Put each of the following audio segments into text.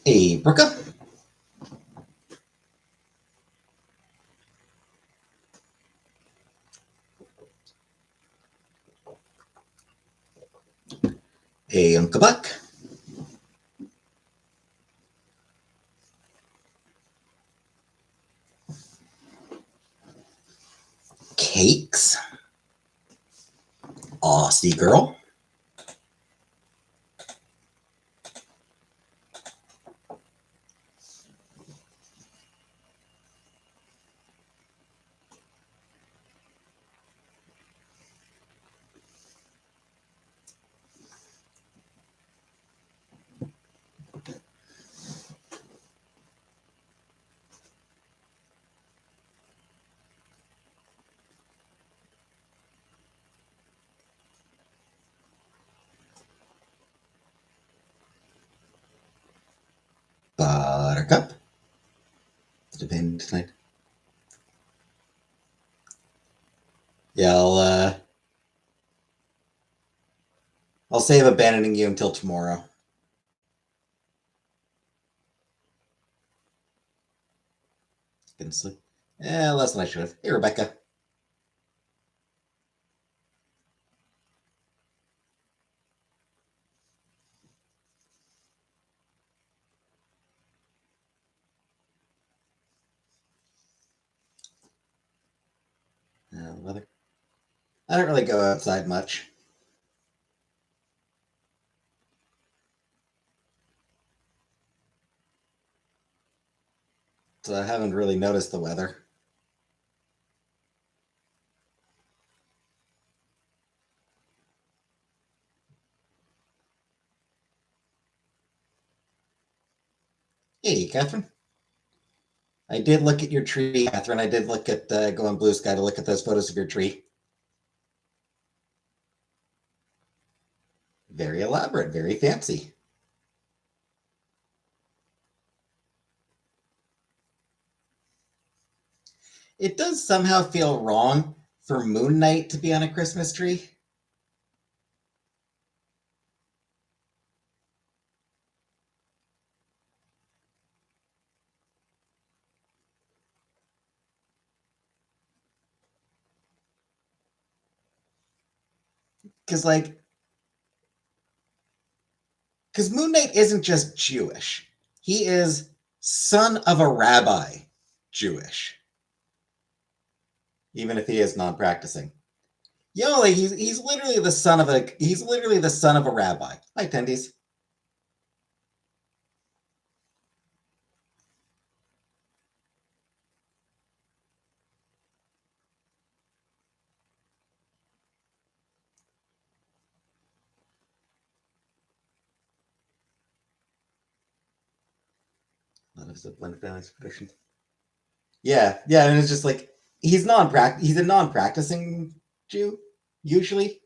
Hey, Brooke. Hey, Uncle Buck. Cakes. Aussie girl. Buttercup. Depend tonight. Yeah, I'll save abandoning you until tomorrow. Didn't sleep. Yeah, less than I should have. Hey, Rebecca. Weather. I don't really go outside much, so I haven't really noticed the weather. Hey, Catherine. I did look at your tree, Catherine. I did look at go on Blue Sky to look at those photos of your tree. Very elaborate, very fancy. It does somehow feel wrong for Moon Knight to be on a Christmas tree. Because, like, because Moon Knight isn't just Jewish, he is son of a rabbi Jewish, even if he is non-practicing. Yo, like he's literally the son of a rabbi. Hi, Tendies. That is a blended families tradition. Yeah, yeah, and it's just like he's a non-practicing Jew usually,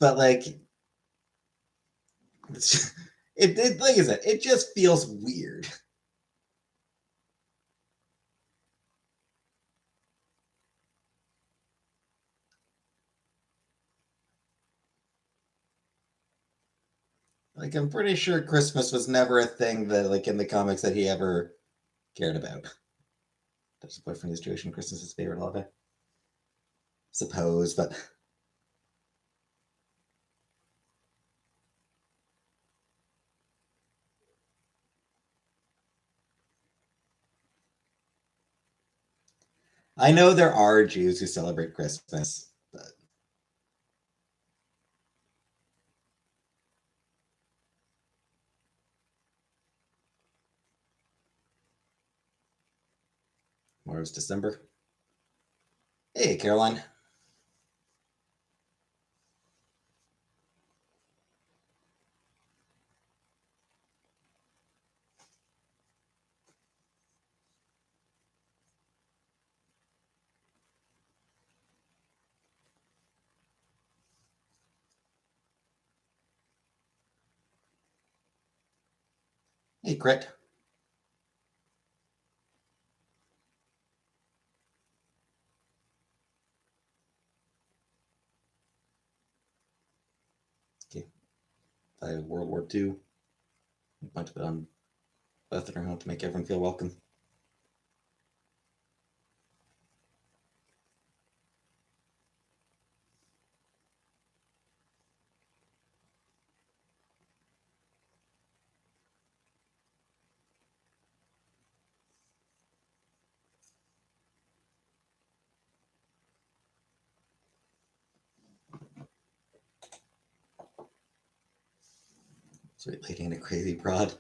but like it's, it like I said, it just feels weird. Like I'm pretty sure Christmas was never a thing that like in the comics that he ever cared about. That's his boyfriend is Jewish and Christmas is his favorite holiday. Suppose, but I know there are Jews who celebrate Christmas, but tomorrow's December. Hey, Caroline. Hey, Crit. Okay, World War II. A bunch of it on Both in her home to make everyone feel welcome. Sweet lady and a crazy broad.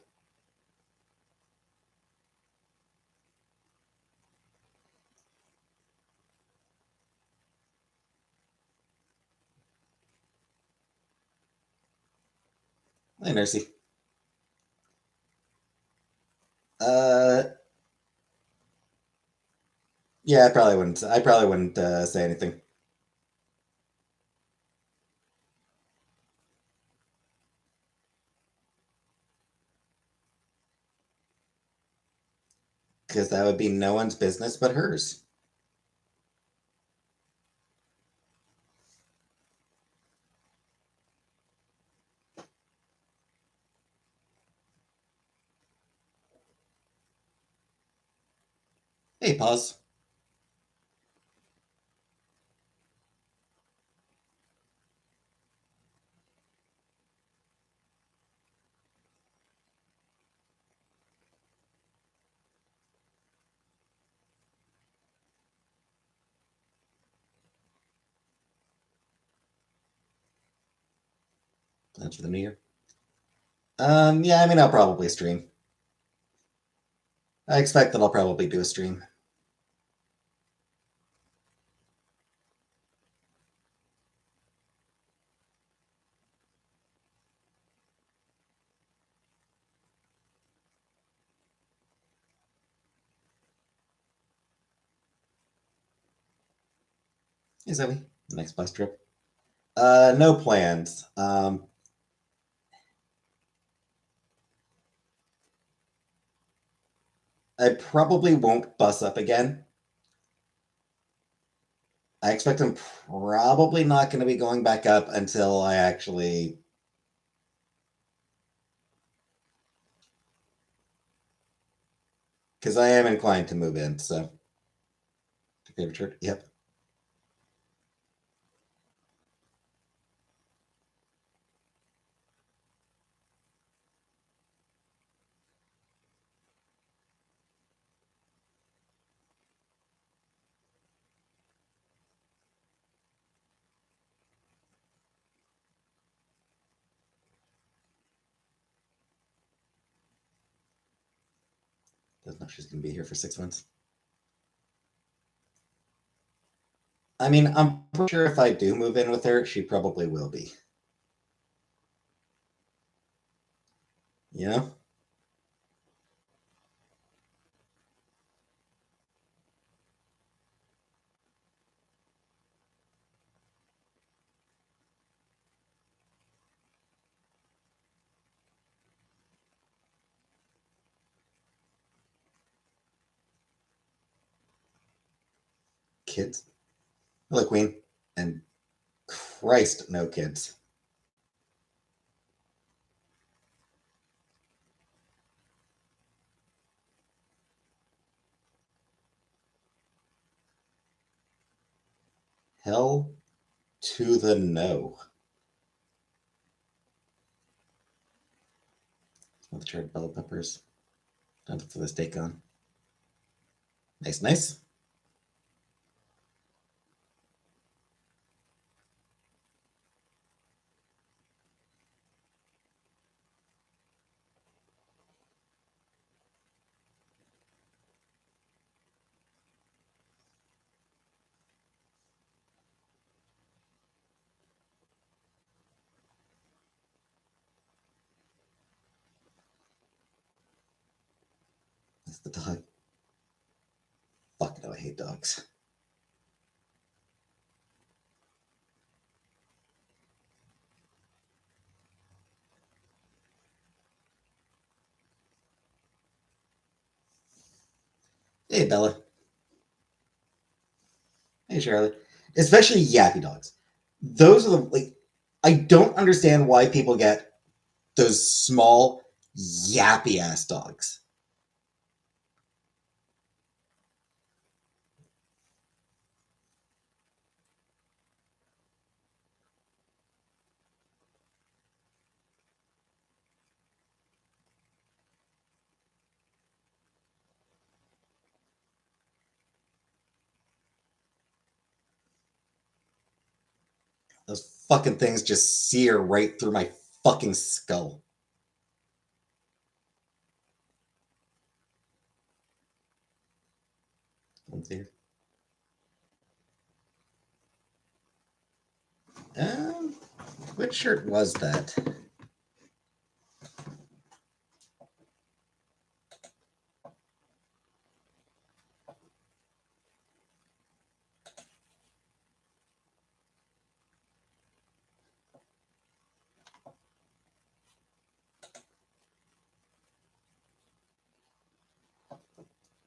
Hi, Nursey. Yeah, I probably wouldn't. I probably wouldn't say anything. Because that would be no one's business but hers. Hey, pause. Plans for the new year. Yeah, I mean, I'll probably stream. I expect that I'll probably do a stream. Hey, Zoe. Next bus trip. No plans. I probably won't bus up again. I expect I'm probably not going to be going back up until I actually. Because I am inclined to move in, so. Favorite church? Yep. Doesn't know she's going to be here for 6 months. I mean, I'm pretty sure if I do move in with her, she probably will be. You know? Kids. Hello, Queen. And Christ, no kids. Hell to the no. With the charred bell peppers. Time for the steak on. Nice, nice. That's the dog. Fuck no, I hate dogs. Hey, Bella. Hey, Charlotte. Especially yappy dogs. Those are the like. I don't understand why people get those small yappy ass dogs. Those fucking things just sear right through my fucking skull. Let's see. Which shirt was that?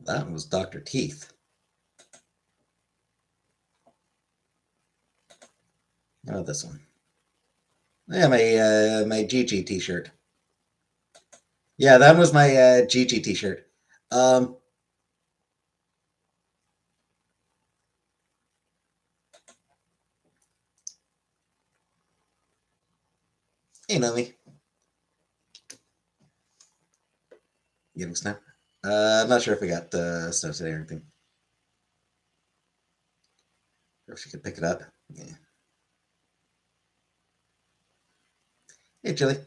That was Dr. Teeth. Oh, this one. Yeah, my Gigi t-shirt. Yeah, that was my Gigi t-shirt. You know me. Getting snow. I'm not sure if we got snow today or anything. Or if you could pick it up. Yeah. Hey, Chili.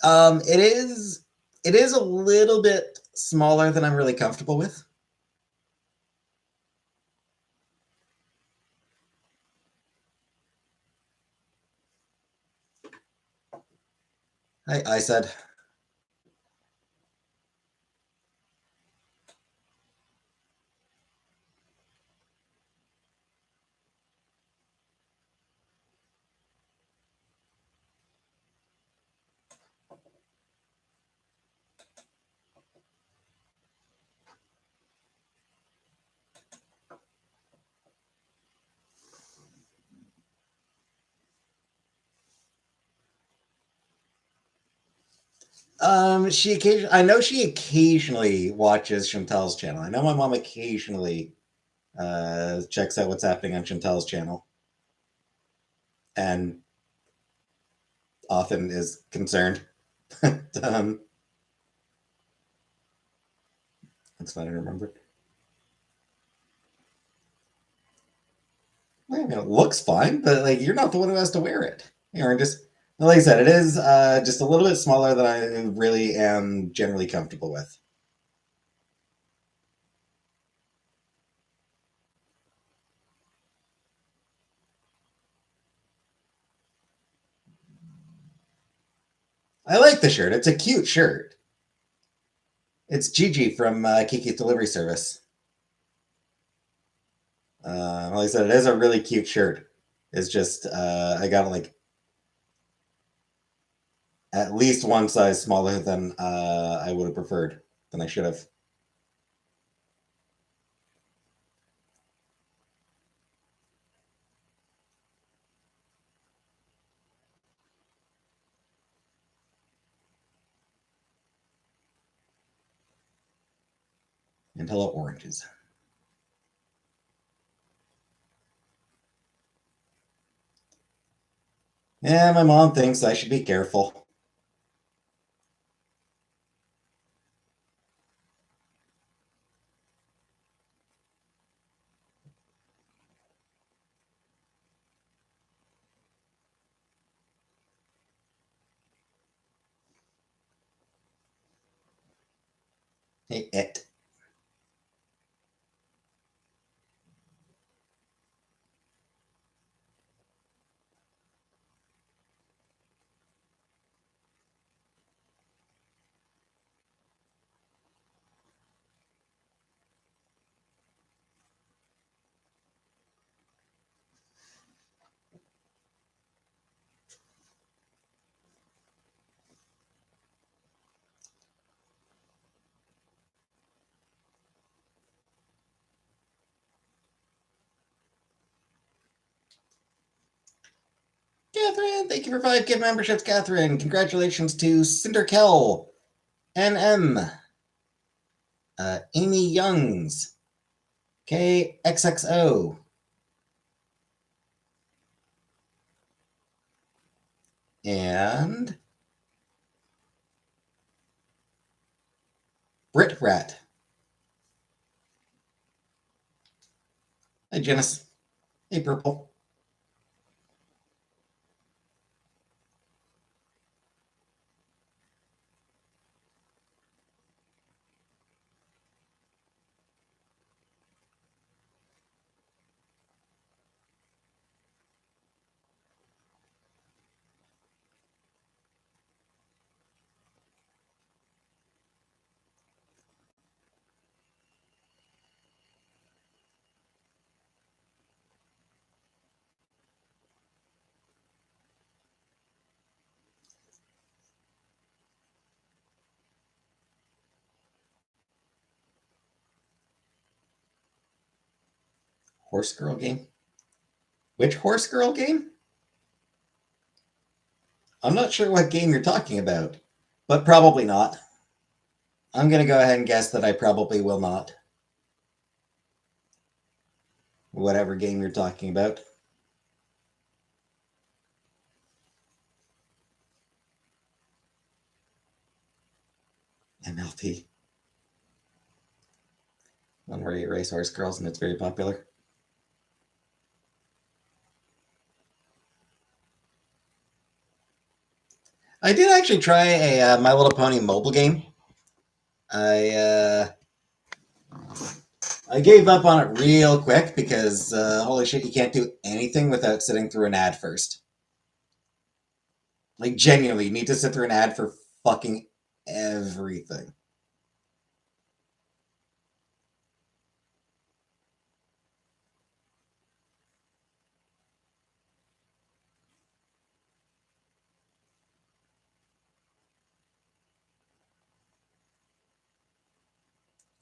It is a little bit smaller than I'm really comfortable with. I said. I know she occasionally watches Chantel's channel. I know my mom occasionally checks out what's happening on Chantel's channel, and often is concerned. um, that's funny to remember. I mean, it looks fine, but like you're not the one who has to wear it. You know, just like I said, it is just a little bit smaller than I really am generally comfortable with. I like the shirt. It's a cute shirt. It's Gigi from Kiki's Delivery Service. Like I said, it is a really cute shirt. It's just I got it like at least one size smaller than I would have preferred, than I should have. And hello, oranges. Yeah, my mom thinks I should be careful. Hey, it. Catherine, thank you for 5 gift memberships, Catherine. Congratulations to Cinderkel, NM, Amy Youngs, KXXO, and Brit Rat. Hi, Janice. Hey, Purple. Horse girl game? Which horse girl game? I'm not sure what game you're talking about, but probably not. I'm going to go ahead and guess that I probably will not. Whatever game you're talking about. MLP. One where you race horse girls and it's very popular. I did actually try a My Little Pony mobile game. I gave up on it real quick because holy shit, you can't do anything without sitting through an ad first. Like genuinely, you need to sit through an ad for fucking everything.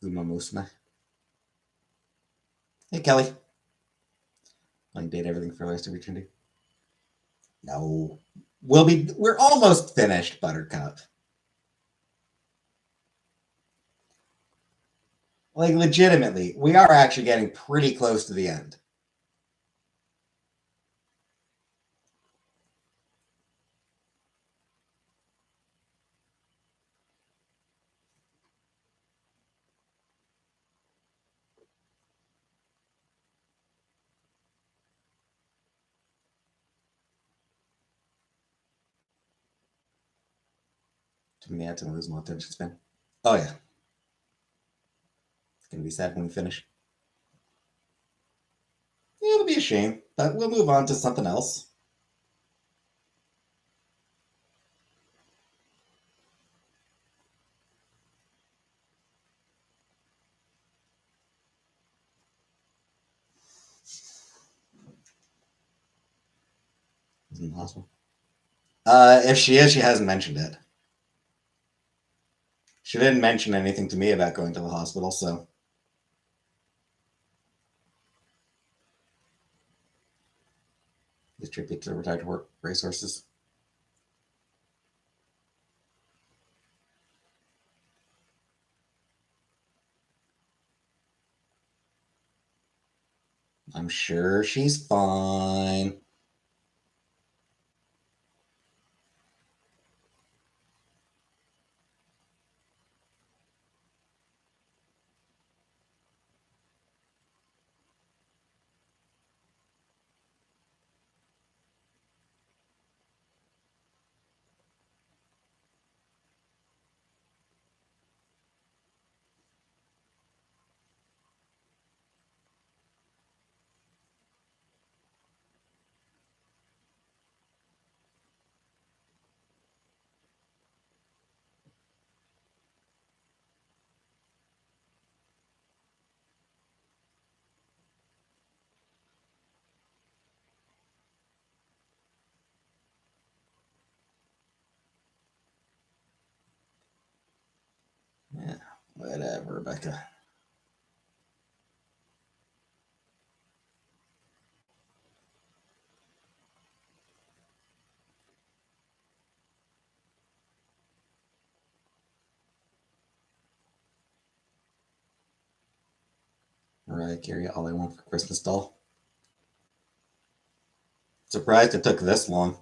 Uma Musma. Hey Kelly. Like date everything for last opportunity. No. We're almost finished, Buttercup. Like legitimately, we are actually getting pretty close to the end. Too many ads and lose more attention span. Oh yeah. It's gonna be sad when we finish. Yeah, it'll be a shame, but we'll move on to something else. Is in the hospital. If she is, she hasn't mentioned it. She didn't mention anything to me about going to the hospital, so tribute to retired racehorses. I'm sure she's fine. Yeah, whatever, Rebecca. Mariah Carey, All I Want for Christmas doll. Surprised it took this long.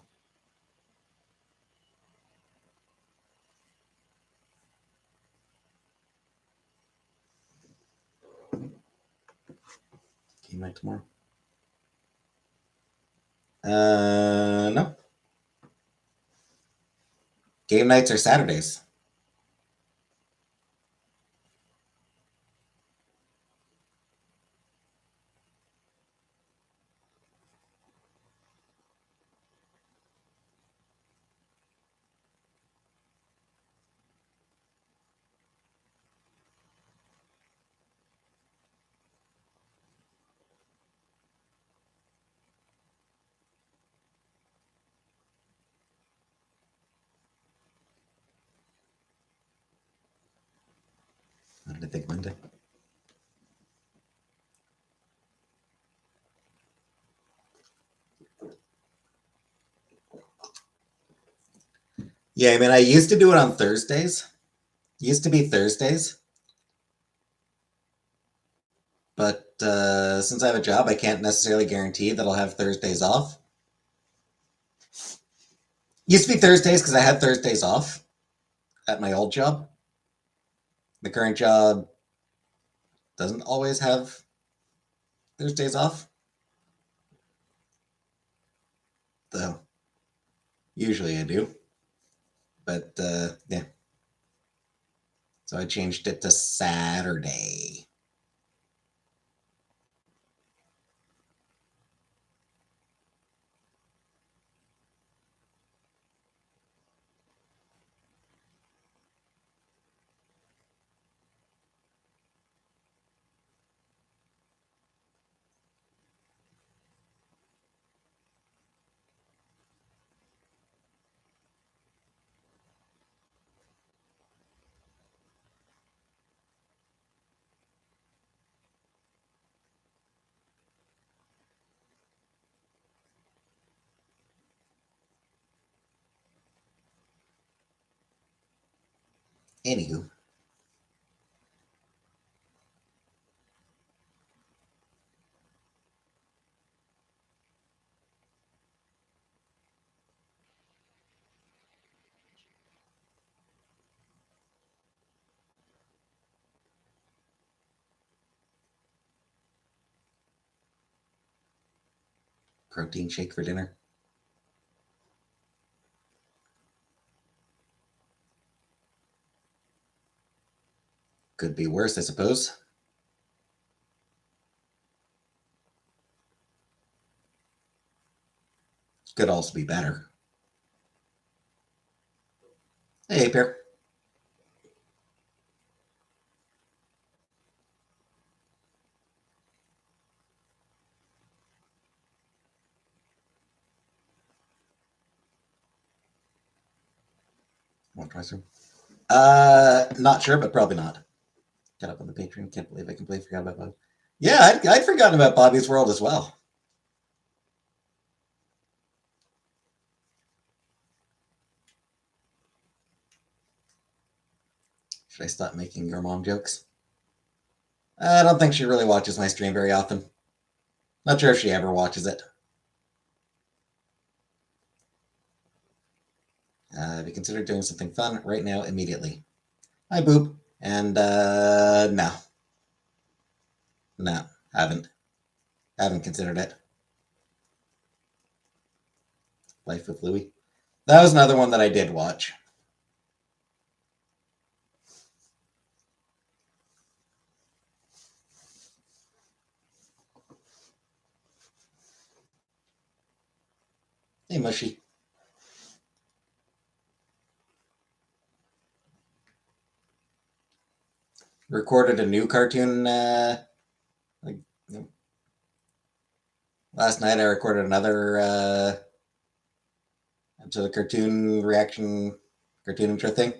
Game night tomorrow. No. Game nights are Saturdays. What did I think Monday? Yeah, I mean, I used to do it on Thursdays. Used to be Thursdays, but since I have a job, I can't necessarily guarantee that I'll have Thursdays off. Used to be Thursdays because I had Thursdays off at my old job. The current job doesn't always have Thursdays off, though usually I do. But yeah, so I changed it to Saturday. Anywho, protein shake for dinner. Could be worse, I suppose. Could also be better. Hey, Pierre. One twice through. Not sure, but probably not. Got up on the Patreon. Can't believe I completely forgot about Bobby. Yeah, I'd forgotten about Bobby's World as well. Should I stop making your mom jokes? I don't think she really watches my stream very often. Not sure if she ever watches it. Have you considered doing something fun right now, immediately? Hi, Boop. And no. No, haven't. Haven't considered it. Life with Louie. That was another one that I did watch. Hey, Mushy. Recorded a new cartoon. Like, last night, I recorded another episode of cartoon reaction, cartoon intro thing.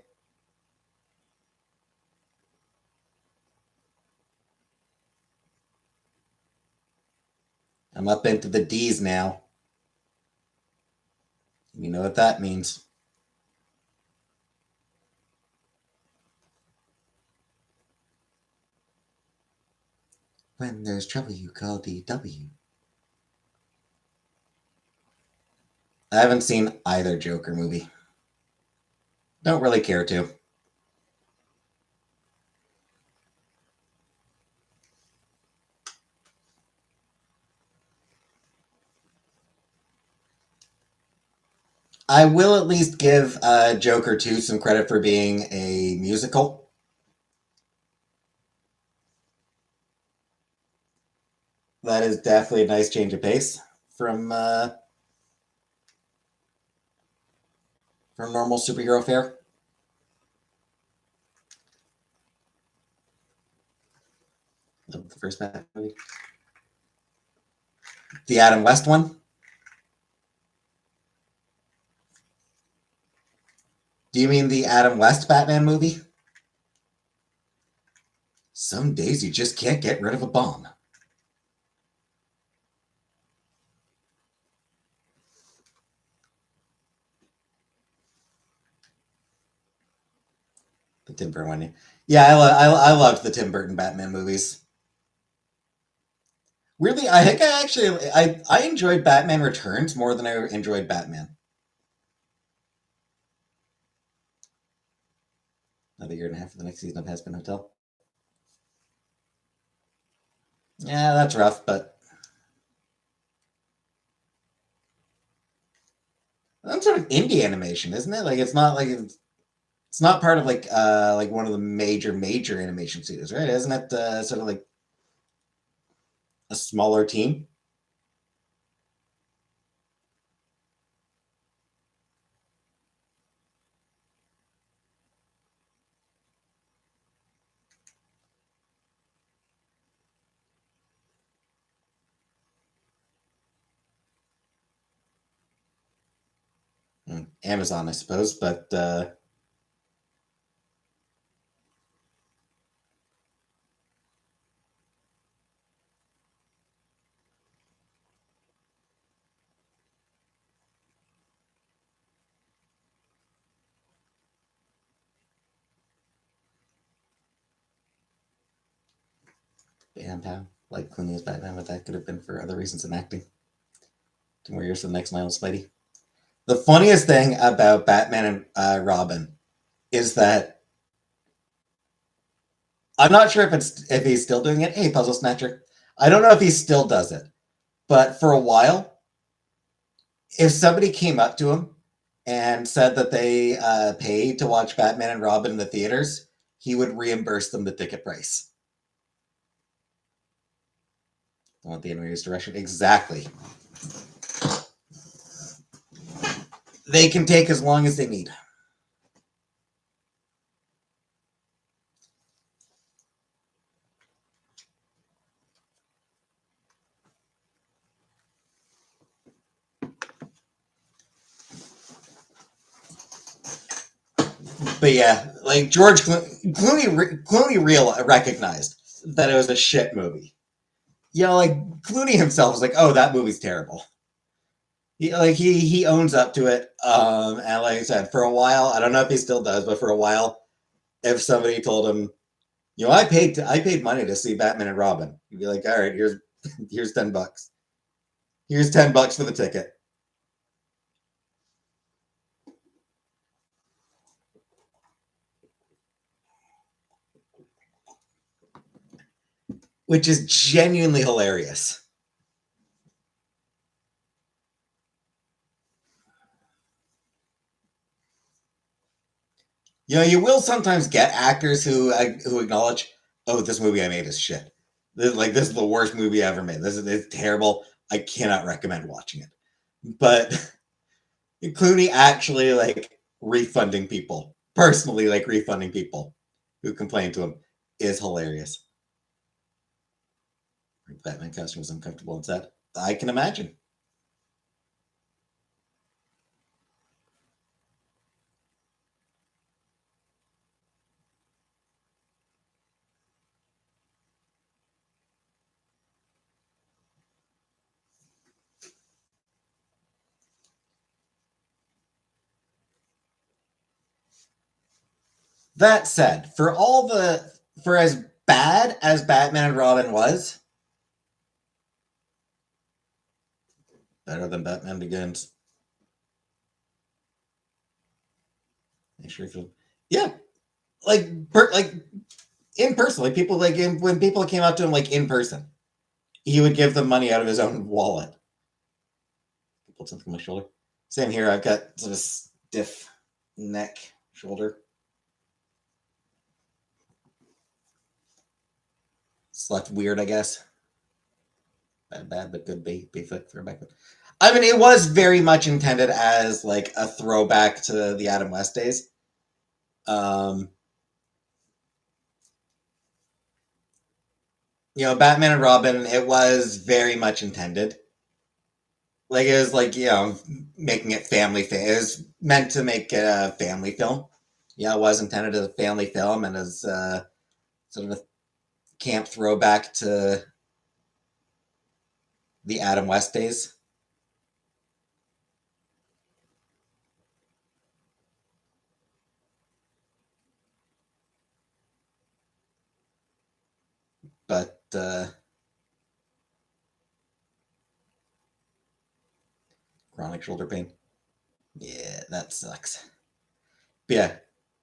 I'm up into the D's now. You know what that means. When there's trouble, you call DW. I haven't seen either Joker movie. Don't really care to. I will at least give Joker 2 some credit for being a musical. That is definitely a nice change of pace from normal superhero fare. The first Batman movie. The Adam West one. Do you mean the Adam West Batman movie? Some days you just can't get rid of a bomb. The Tim Burton one. Yeah, I loved the Tim Burton Batman movies. Weirdly, I think I enjoyed Batman Returns more than I enjoyed Batman. Another year and a half for the next season of Hazbin Hotel. Yeah, that's rough, but that's sort of indie animation, isn't it? Like it's not part of like one of the major animation studios, right? Isn't it sort of like a smaller team? Amazon, I suppose, but Bam, like Clooney as Batman, but that could have been for other reasons than acting. 2 more years for the next Miles Spidey. The funniest thing about Batman and Robin is that I'm not sure if he's still doing it. Hey, Puzzle Snatcher. I don't know if he still does it, but for a while, if somebody came up to him and said that they paid to watch Batman and Robin in the theaters, he would reimburse them the ticket price. I want the animator's direction. Exactly. They can take as long as they need. But yeah, like Clooney real recognized that it was a shit movie. Yeah, like Clooney himself was like, "Oh, that movie's terrible." He owns up to it. And like I said, for a while, I don't know if he still does, but for a while, if somebody told him, I paid money to see Batman and Robin, he'd be like, "All right, here's $10. Here's $10 for the ticket." Which is genuinely hilarious. You will sometimes get actors who acknowledge, "Oh, this movie I made is shit. This is the worst movie I ever made. This is it's terrible. I cannot recommend watching it." But Clooney actually like refunding people personally, like refunding people who complain to him is hilarious. Batman costume was uncomfortable on set. I can imagine. That said, for as bad as Batman and Robin was, better than Batman Begins. Yeah, like in person, like people when people came up to him like in person, he would give them money out of his own wallet. Put something on my shoulder. Same here. I've got sort of stiff neck, shoulder. Slept weird, I guess. Bad, but good. Be fit for a back. I mean, it was very much intended as like a throwback to the Adam West days. Um, Batman and Robin. It was very much intended. Like it was like making it family. It was meant to make it a family film. Yeah, it was intended as a family film and as sort of a camp throwback to the Adam West days. But chronic shoulder pain. Yeah, that sucks. But yeah,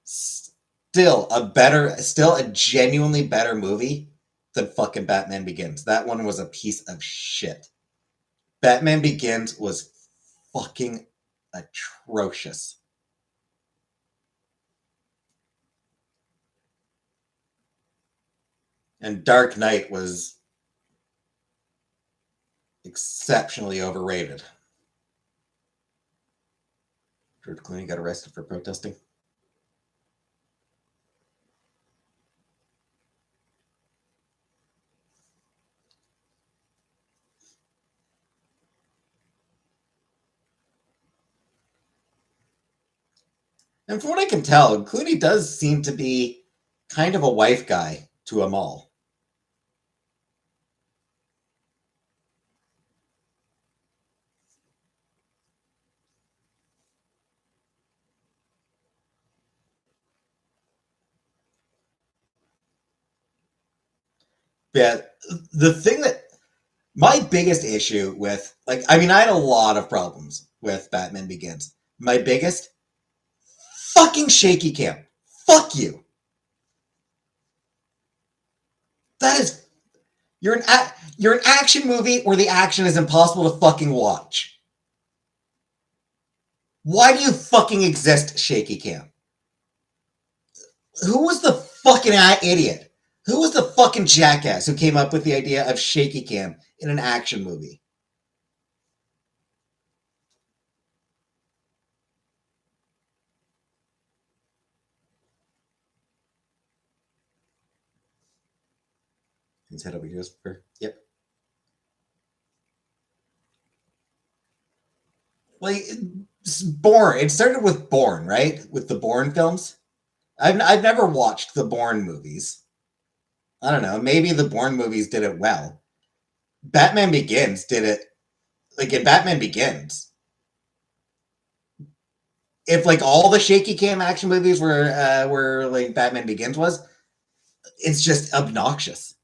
still a genuinely better movie than fucking Batman Begins. That one was a piece of shit. Batman Begins was fucking atrocious. And Dark Knight was exceptionally overrated. George Clooney got arrested for protesting. And from what I can tell, Clooney does seem to be kind of a wife guy to them all. But the thing that my biggest issue with, like, I mean, I had a lot of problems with Batman Begins. My biggest, fucking shaky cam. Fuck you. That is, you're an action movie where the action is impossible to fucking watch. Why do you fucking exist, shaky cam? Who was the fucking idiot? Who was the fucking jackass who came up with the idea of shaky cam in an action movie? His head over here. Yep. Like, Bourne. It started with Bourne, right? With the Bourne films. I've never watched the Bourne movies. I don't know. Maybe the Bourne movies did it well. Batman Begins did it like in Batman Begins. If like all the shaky cam action movies were like Batman Begins was, it's just obnoxious.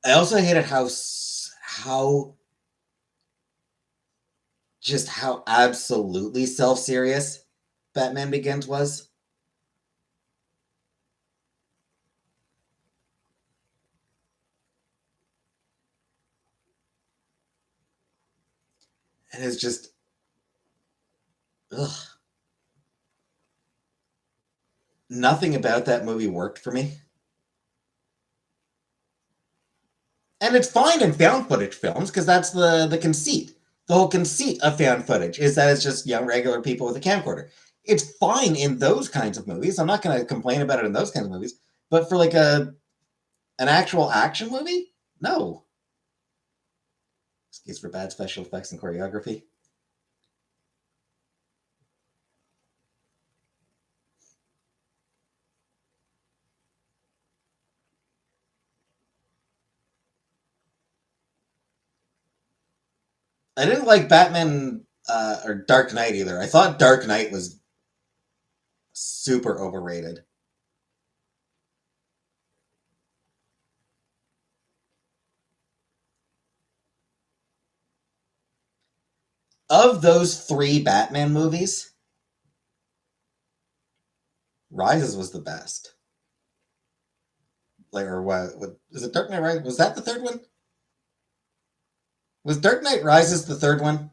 I also hated how just how absolutely self serious Batman Begins was. And it's just, ugh. Nothing about that movie worked for me. And it's fine in found footage films because that's the conceit. The whole conceit of found footage is that it's just young regular people with a camcorder. It's fine in those kinds of movies. I'm not going to complain about it in those kinds of movies. But for like an actual action movie, no. Excuse for bad special effects and choreography. I didn't like Batman or Dark Knight either. I thought Dark Knight was super overrated. Of those three Batman movies, Rises was the best. Like, or what is it? Dark Knight Rises? Was that the third one? Was Dark Knight Rises the third one?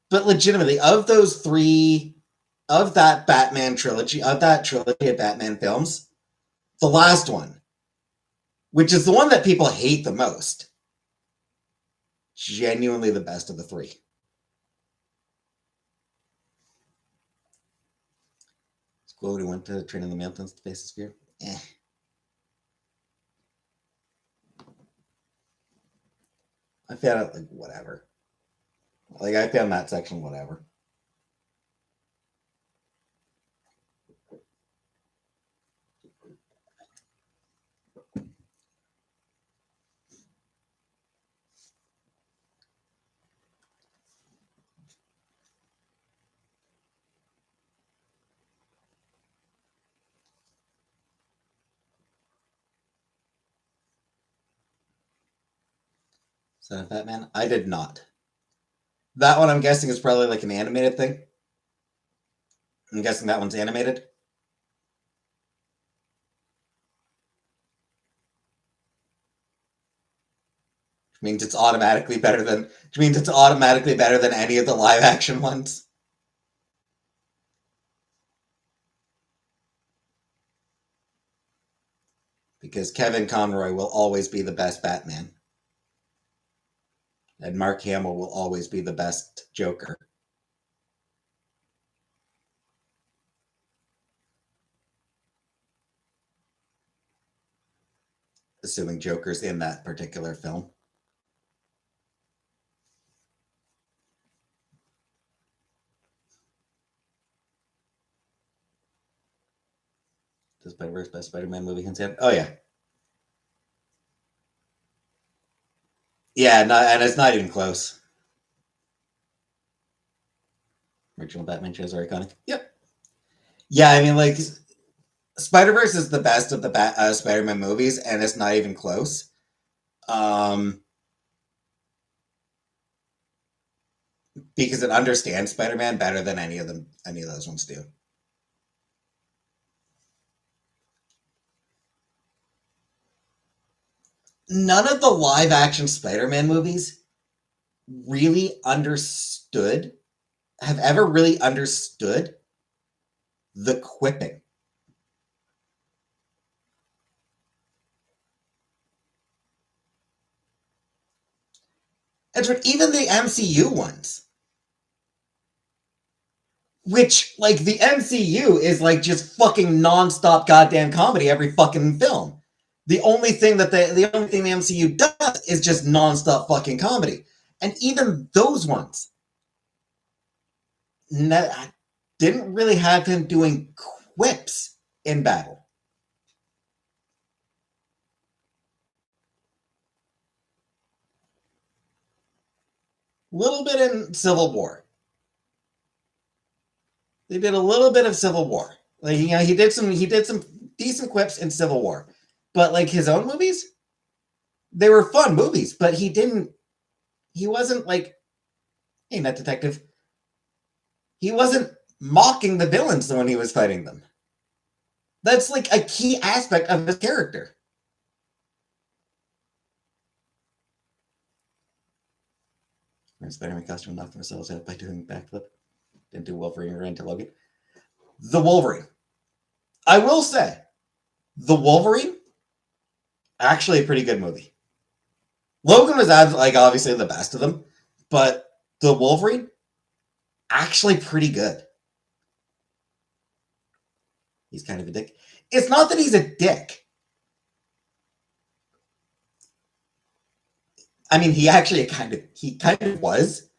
But legitimately, of those three, of that Batman trilogy, of that trilogy of Batman films, the last one, which is the one that people hate the most, genuinely the best of the three. It's cool. He went to train in the mountains to face his fear. Eh. I found it like whatever. Like I found that section whatever. Son of Batman? I did not. That one I'm guessing is probably like an animated thing. I'm guessing that one's animated. Which means it's automatically better than any of the live action ones. Because Kevin Conroy will always be the best Batman. And Mark Hamill will always be the best Joker. Assuming Joker's in that particular film. The Spider-Verse best Spider-Man movie hands down. Oh yeah. Yeah, and it's not even close. Original Batman shows are iconic. Yep. Yeah, I mean, like, Spider-Verse is the best of the Spider-Man movies, and it's not even close. Because it understands Spider-Man better than any of those ones do. None of the live-action Spider-Man movies have ever really understood the quipping. That's what even the MCU ones. Which, like, the MCU is like just fucking nonstop goddamn comedy every fucking film. The only thing the MCU does is just nonstop fucking comedy. And even those ones didn't really have him doing quips in battle. Little bit in Civil War. They did a little bit of Civil War. Like, you know, he did some decent quips in Civil War. But like his own movies, they were fun movies, but he wasn't like, hey, Net Detective. He wasn't mocking the villains when he was fighting them. That's like a key aspect of his character. Spider-Man costume knocked themselves out by doing backflip. Didn't do Wolverine or into Logan. The Wolverine. I will say, The Wolverine, actually a pretty good movie. Logan was like obviously the best of them, but The Wolverine, actually pretty good. He's kind of a dick. It's not that he's a dick. I mean, he kind of was.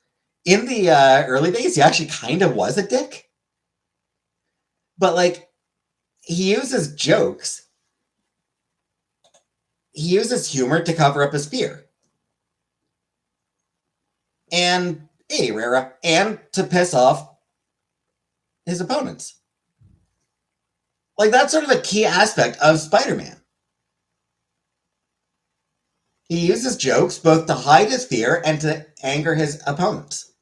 In the early days, he actually kind of was a dick. But, like, he uses jokes. He uses humor to cover up his fear. And, hey, Rara, and to piss off his opponents. Like, that's sort of a key aspect of Spider-Man. He uses jokes both to hide his fear and to anger his opponents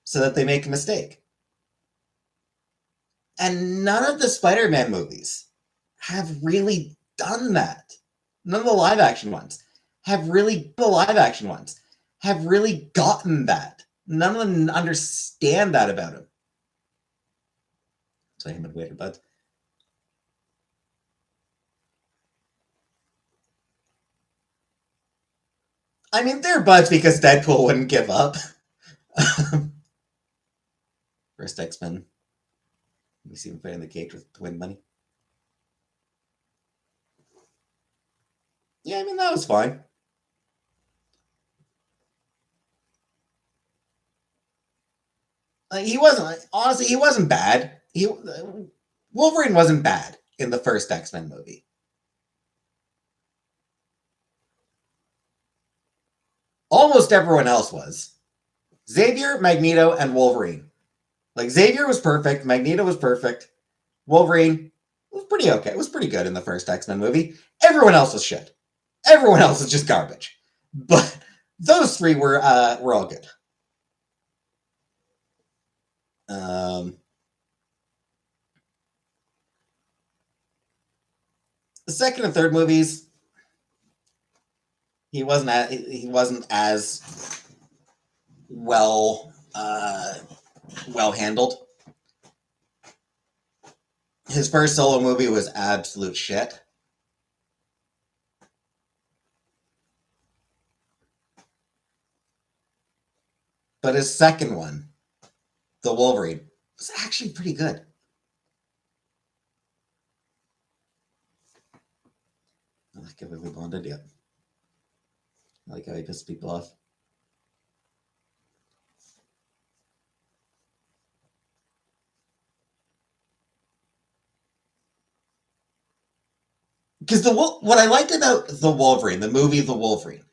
so that they make a mistake. And none of the Spider-Man movies have really done that. None of the live-action ones have really gotten that. None of them understand that about him. So I'm waiting, bud. I mean, they're buds because Deadpool wouldn't give up. First X-Men. We see him fighting the cage with Twin Money. Yeah, I mean, that was fine. He wasn't bad. Wolverine wasn't bad in the first X-Men movie. Almost everyone else was. Xavier, Magneto, and Wolverine. Like, Xavier was perfect. Magneto was perfect. Wolverine was pretty okay. It was pretty good in the first X-Men movie. Everyone else was shit. Everyone else is just garbage. But Those three were all good. Um, the second and third movies, he wasn't as well handled. His first solo movie was absolute shit. But his second one, The Wolverine, was actually pretty good. I like how we bonded yet. I like how he pissed people off. Because what I liked about The Wolverine, the movie The Wolverine,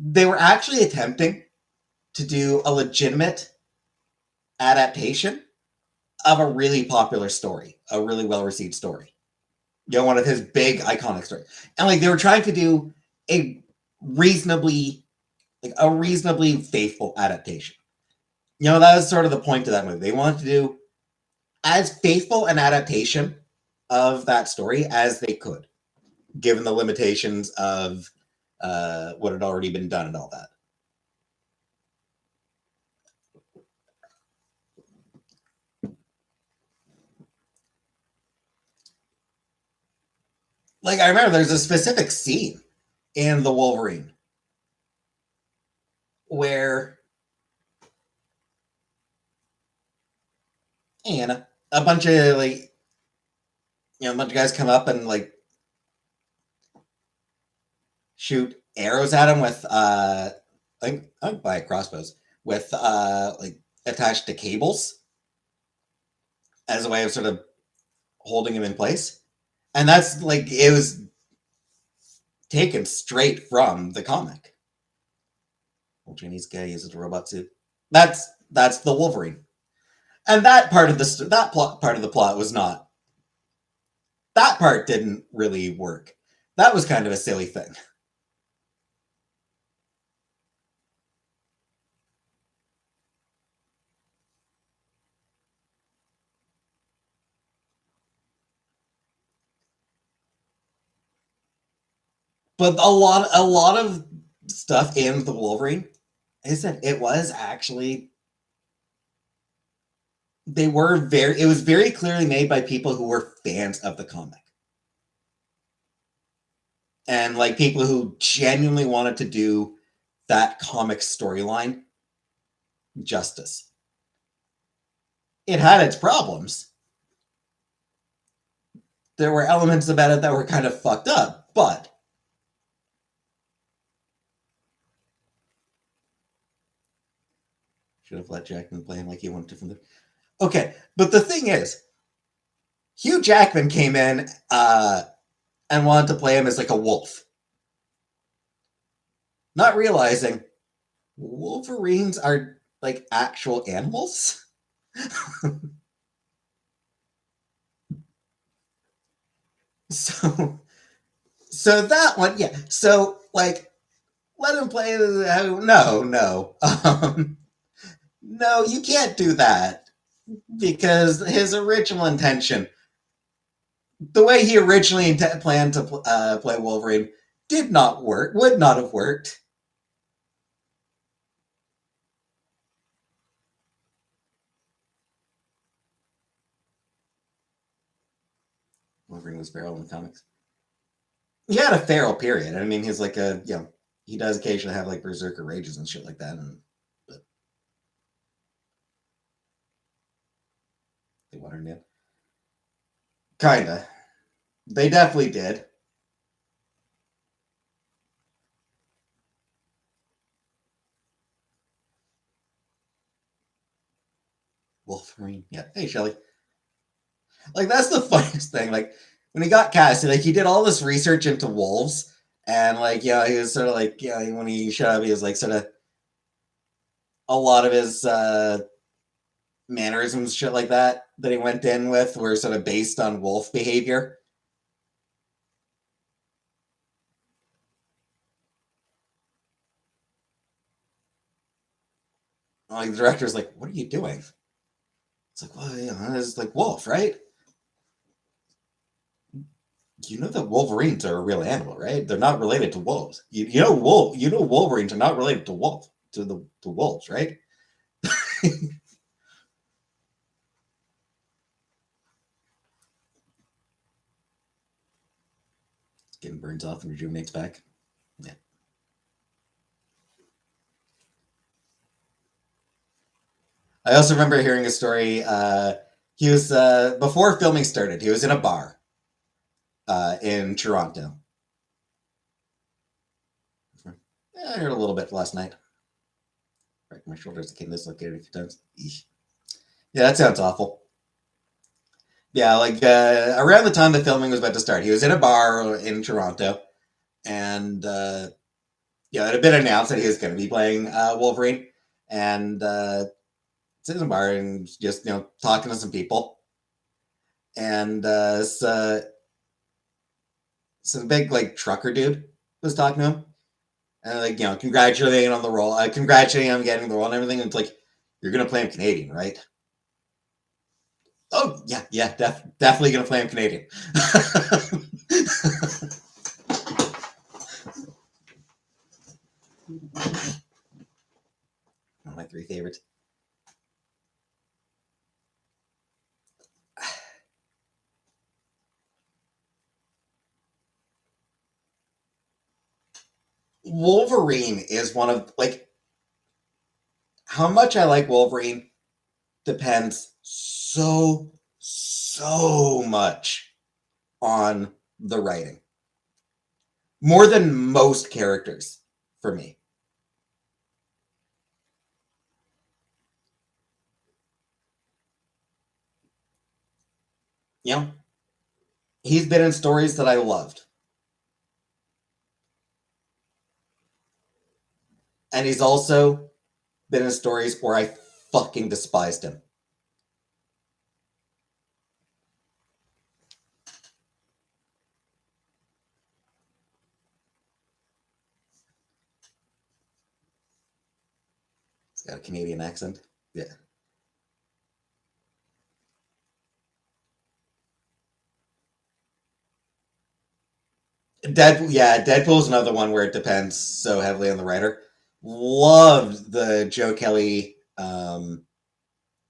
they were actually attempting to do a legitimate adaptation of a really popular story, a really well received story. You know, one of his big iconic stories. And like they were trying to do a reasonably faithful adaptation. You know, that was sort of the point of that movie. They wanted to do as faithful an adaptation of that story as they could, given the limitations of what had already been done and all that. Like I remember there's a specific scene in The Wolverine where and a bunch of a bunch of guys come up and like shoot arrows at him with I think by crossbows with like attached to cables as a way of sort of holding him in place. And that's like it was taken straight from the comic. Old Chinese guy uses a robot suit. That's the Wolverine. And that part of the plot was not. That part didn't really work. That was kind of a silly thing. But a lot of stuff in the Wolverine, I said it was actually it was very clearly made by people who were fans of the comic. And like people who genuinely wanted to do that comic storyline justice. It had its problems. There were elements about it that were kind of fucked up, but should have let Jackman play him like he wanted to from the. Okay, but the thing is, Hugh Jackman came in and wanted to play him as like a wolf, not realizing Wolverines are like actual animals. so, so that one, yeah. So like, let him play. No, no, you can't do that because his original intention, the way he originally planned to play Wolverine, did not work. Would not have worked. Wolverine was feral in the comics. He had a feral period. I mean, he's like he does occasionally have like berserker rages and shit like that. And but they watered him in. Kinda. They definitely did. Wolverine. Yeah. Hey, Shelly. Like that's the funniest thing. Like when he got casted, like he did all this research into wolves, and like he was sort of like when he showed up, he was like sort of a lot of his mannerisms, shit like that he went in with were sort of based on wolf behavior. Like the director's like, "What are you doing?" It's like, well, it's like wolf, right? You know that Wolverines are a real animal, right? They're not related to wolves. You know Wolverines are not related to to wolves, right? Getting burns off and rejuvenates back. Yeah. I also remember hearing a story. He was before filming started. He was in a bar in Toronto. Yeah, I heard a little bit last night. Right, my shoulders getting dislocated a few times. Eesh. Yeah, that sounds awful. Yeah, like around the time the filming was about to start, he was in a bar in Toronto, and yeah, it had been announced that he was going to be playing Wolverine, and sitting in a bar and just talking to some people, and some big like trucker dude was talking to him, and like congratulating on the role, congratulating him getting the role and everything. And it's like, you're going to play him Canadian, right? Oh yeah, yeah, definitely going to play him Canadian. One of my three favorites. Wolverine is one of like how much I like Wolverine depends so much on the writing. More than most characters for me. You know, he's been in stories that I loved, and he's also been in stories where I fucking despised him. He's got a Canadian accent. Yeah. Deadpool, yeah, Deadpool's another one where it depends so heavily on the writer. Loved the Joe Kelly, Ed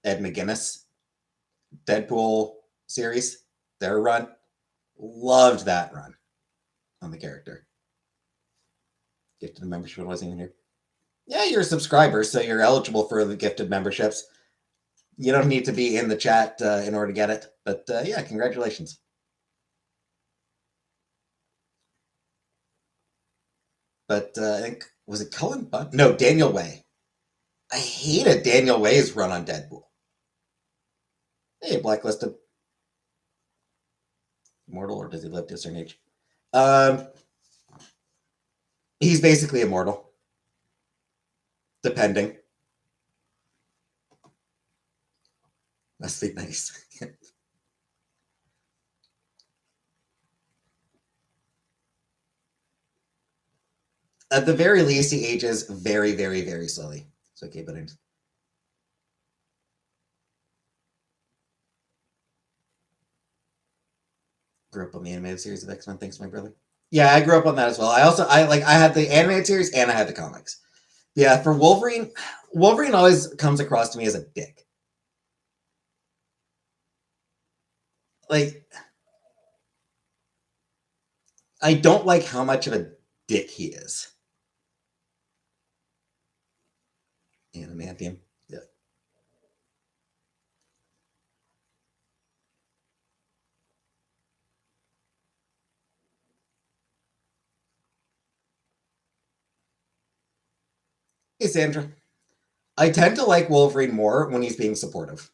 McGuinness Deadpool series, their run. Loved that run on the character. Gifted membership wasn't even here. Yeah, you're a subscriber, so you're eligible for the gifted memberships. You don't need to be in the chat in order to get it, but yeah, congratulations. But I think was it Cullen Bunn? No, Daniel Way. I hated Daniel Way's run on Deadpool. Hey, blacklisted. Immortal, or does he live to a certain age? Um, he's basically immortal, depending. Must be nice. At the very least, he ages very slowly. It's okay, but I'm grew up on the animated series of X Men. Thanks, my brother. Yeah, I grew up on that as well. I had the animated series and I had the comics. Yeah, for Wolverine, Wolverine always comes across to me as a dick. Like I don't like how much of a dick he is. Animantium. Yeah. Hey, Sandra. I tend to like Wolverine more when he's being supportive.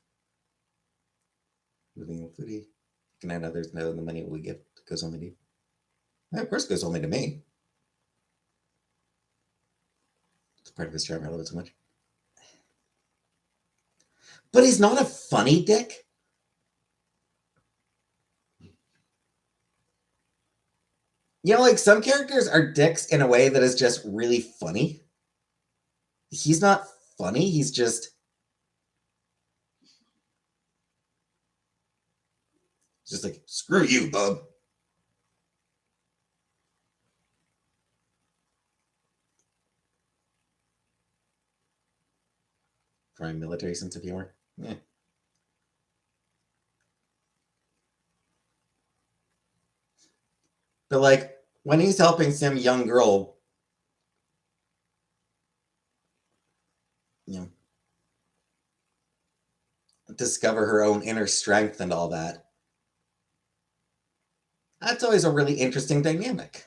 Moving foodie. Can add others know the money we get goes only to you. Yeah, of course, it goes only to me. It's part of his charm. I love it so much. But he's not a funny dick. Like some characters are dicks in a way that is just really funny. He's not funny. He's just like, screw you, bub. Prime military sense of humor. Yeah. But like when he's helping some young girl, you know, discover her own inner strength and all that, that's always a really interesting dynamic.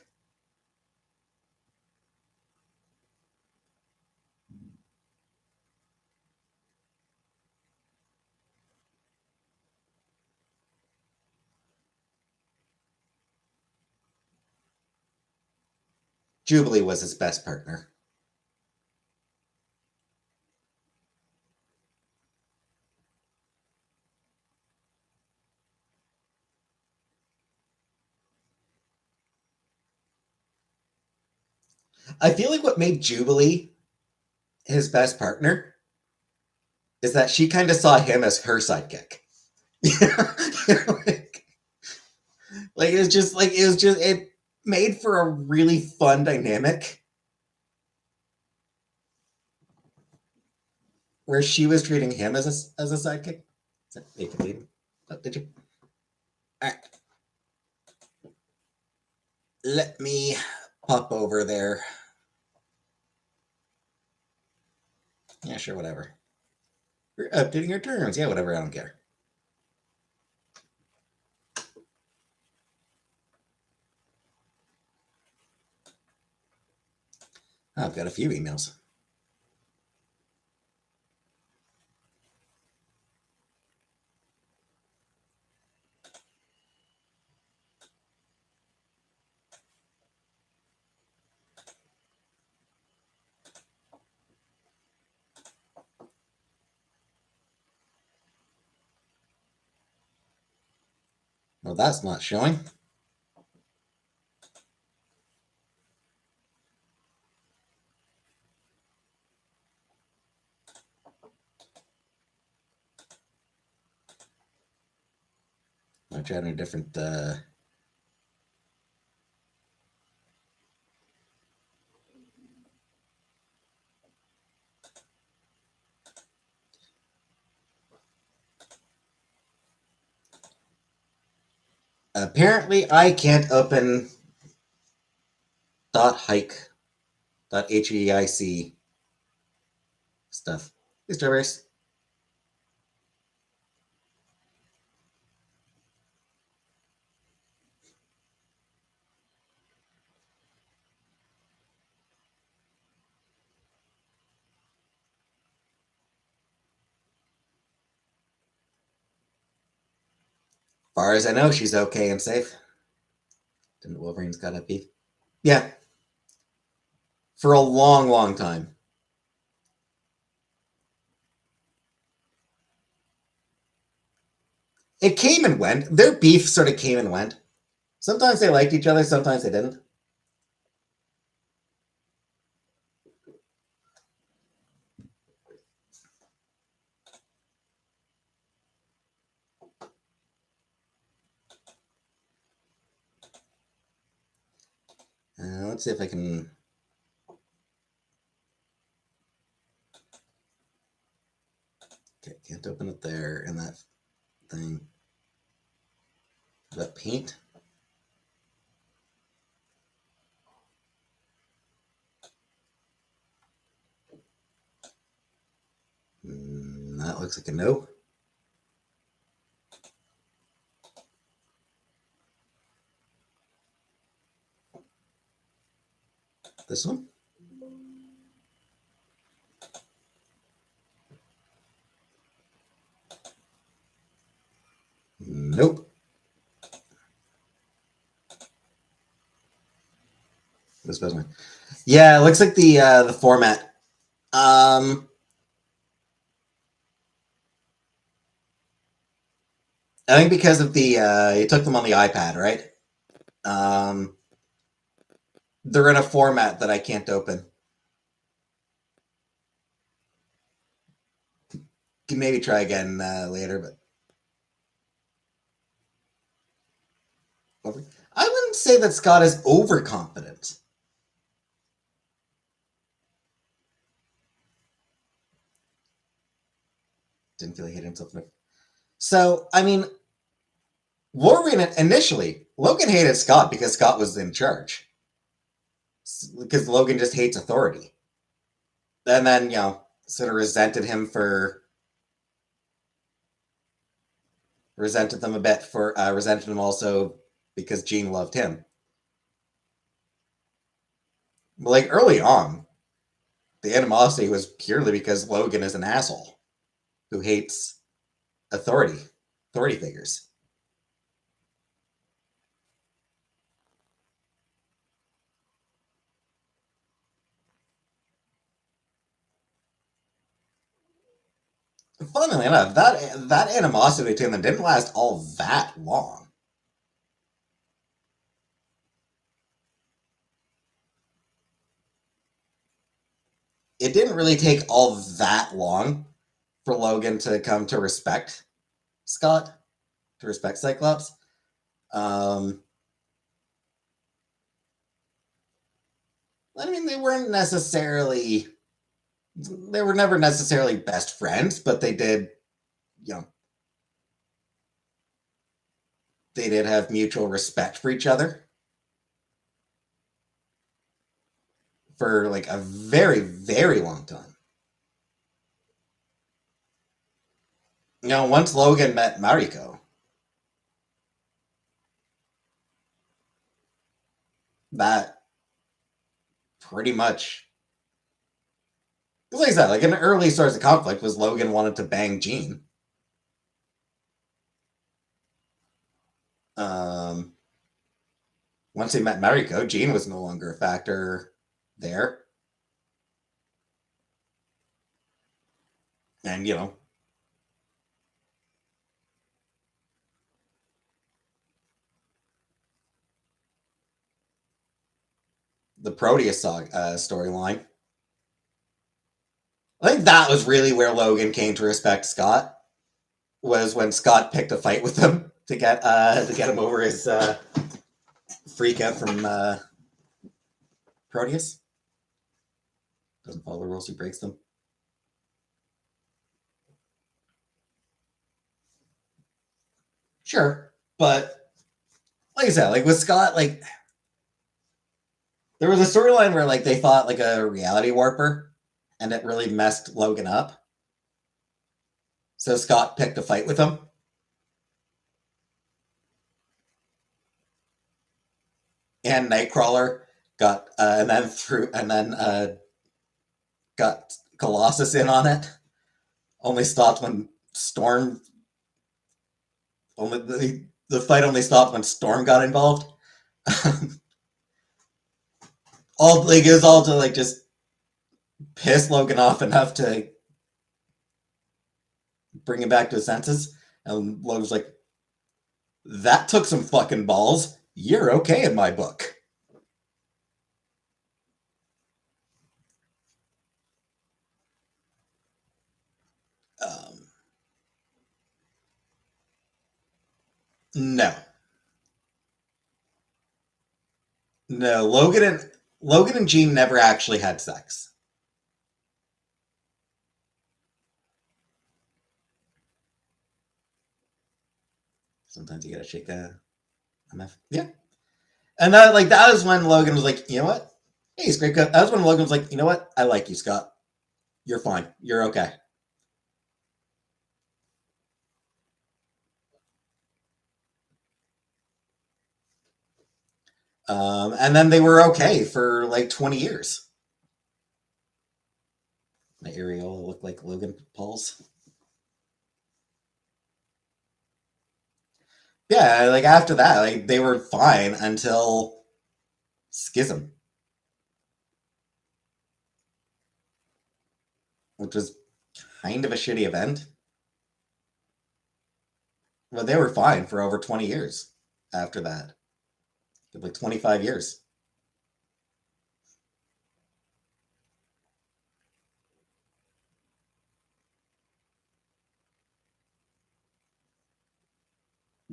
Jubilee was his best partner. I feel like what made Jubilee his best partner is that she kind of saw him as her sidekick. Like it made for a really fun dynamic where she was treating him as a sidekick. Is that you can leave? Oh, did you? All right. Let me pop over there. Yeah, sure, whatever. You're updating your terms. Yeah, whatever. I don't care. Oh, I've got a few emails. Well, that's not showing. I'm trying a different. Apparently, I can't open .hike .heic stuff. Hey, Strawberries. Far as I know, she's okay and safe. Didn't Wolverine's got a beef? Yeah, for a long, long time. It came and went. Their beef sort of came and went. Sometimes they liked each other, sometimes they didn't. Let's see if I can. Okay, can't open it there in that thing. That paint. That looks like a no. This one? Nope. This one. Yeah, it looks like the format. I think because of you took them on the iPad, right? They're in a format that I can't open. can maybe try again later, but I wouldn't say that Scott is overconfident. Didn't feel he hit himself enough. So, I mean, Wolverine initially, Logan hated Scott because Scott was in charge. Because Logan just hates authority. And then, sort of resented them a bit for, resented him also because Jean loved him. But like early on, the animosity was purely because Logan is an asshole who hates authority figures. Funnily enough, that animosity between them didn't last all that long. It didn't really take all that long for Logan to come to respect Scott, to respect Cyclops. I mean, they were never necessarily best friends, but they did, they did have mutual respect for each other for like a very, very long time. Once Logan met Mariko, that pretty much, like I said, like an early source of conflict was Logan wanted to bang Jean. Once he met Mariko, Jean was no longer a factor there. And, the Proteus storyline. I think that was really where Logan came to respect Scott. Was when Scott picked a fight with him to get him over his freak out from Proteus. Doesn't follow the rules, he breaks them. Sure, but like I said, like with Scott, like there was a storyline where like they fought like a reality warper, and it really messed Logan up. So Scott picked a fight with him. And Nightcrawler got got Colossus in on it. Only stopped when Storm. Only the fight only stopped when Storm got involved. It was all to like just piss Logan off enough to bring him back to his senses. And Logan's like, "That took some fucking balls. You're okay in my book." No, no. Logan and Jean never actually had sex. Sometimes you gotta shake the MF. Yeah. And that was when Logan was like, you know what? Hey, he's great. That was when Logan was like, you know what? I like you, Scott. You're fine. You're okay. And then they were okay for like 20 years. My areola looked like Logan Paul's. Yeah, like after that, like they were fine until Schism, which was kind of a shitty event. But they were fine for over 20 years after that. Like 25 years.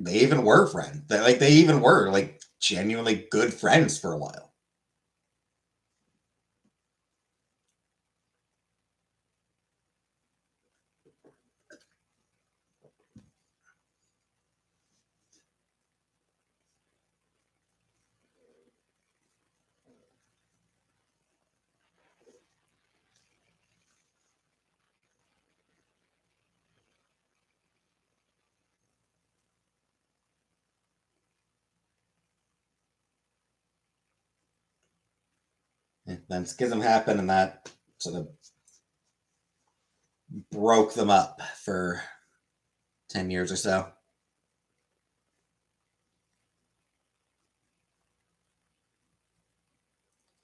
They even were friends. They even were like genuinely good friends for a while. And then Schism happened, and that sort of broke them up for 10 years or so.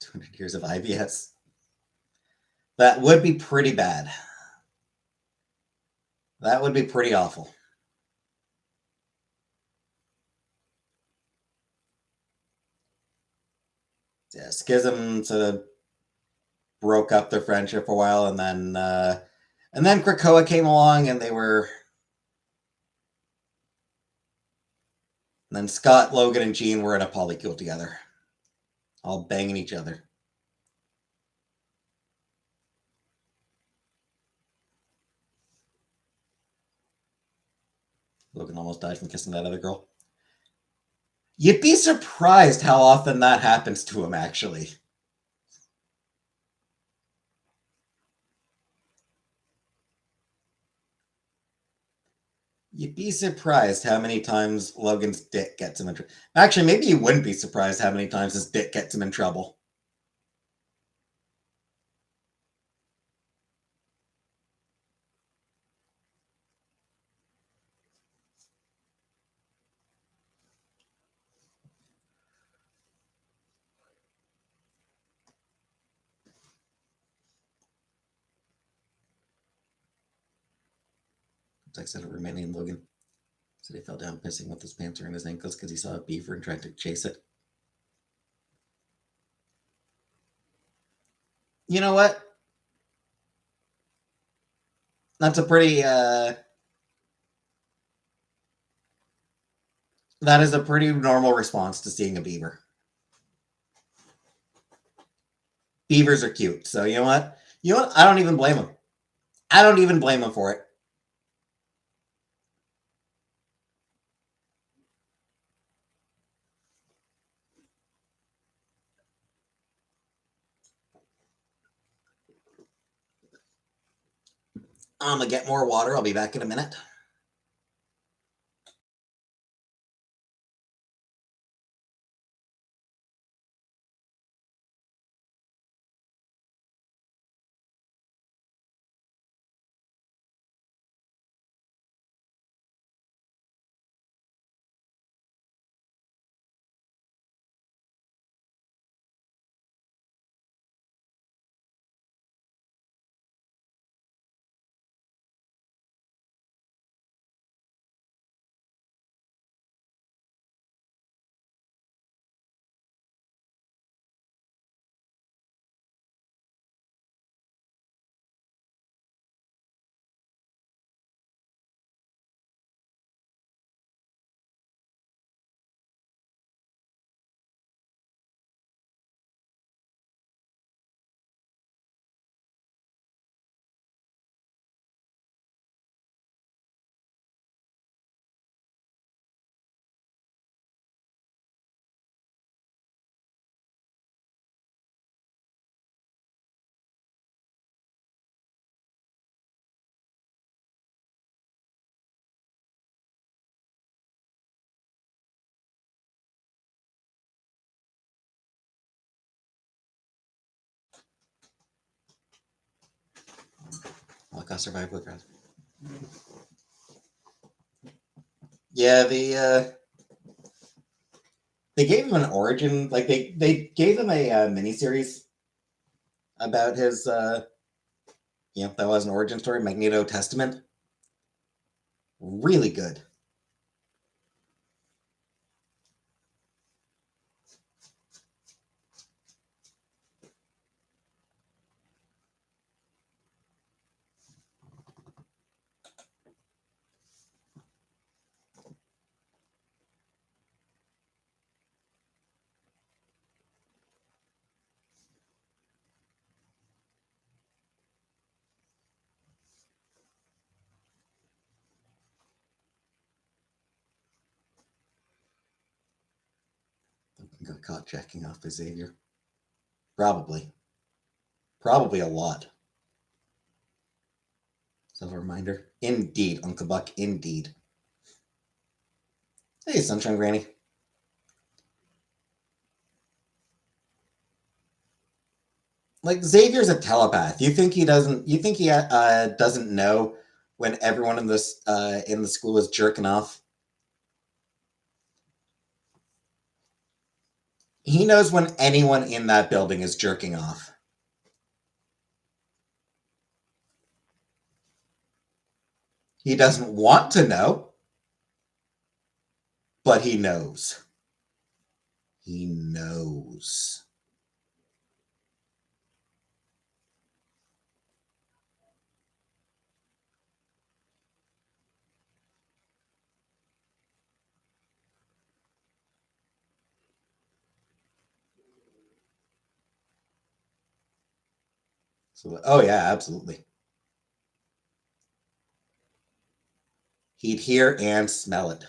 200 years of IBS. That would be pretty bad. That would be pretty awful. Yeah, Schism sort of broke up their friendship for a while, and then Krakoa came along, and then Scott, Logan, and Jean were in a polycule together, all banging each other. Logan almost died from kissing that other girl. You'd be surprised how often that happens to him, actually. You'd be surprised how many times Logan's dick gets him in trouble. Actually, maybe you wouldn't be surprised how many times his dick gets him in trouble. I said a Romanian Logan. So he fell down pissing with his pants around his ankles because he saw a beaver and tried to chase it. You know what? That's a pretty that is a pretty normal response to seeing a beaver. Beavers are cute, so you know what? You know what? I don't even blame him. I don't even blame him for it. I'm gonna get more water. I'll be back in a minute. Like I survived with Raz. Yeah, they gave him an origin. Like they gave him a miniseries about his that was an origin story, Magneto Testament. Really good. Got caught jacking off by Xavier. Probably. Probably a lot. So a reminder. Indeed, Uncle Buck, indeed. Hey, Sunshine Granny. Like Xavier's a telepath. You think he doesn't? You think he doesn't know when everyone in the school is jerking off? He knows when anyone in that building is jerking off. He doesn't want to know, but he knows. He knows. So, oh yeah, absolutely. He'd hear and smell it.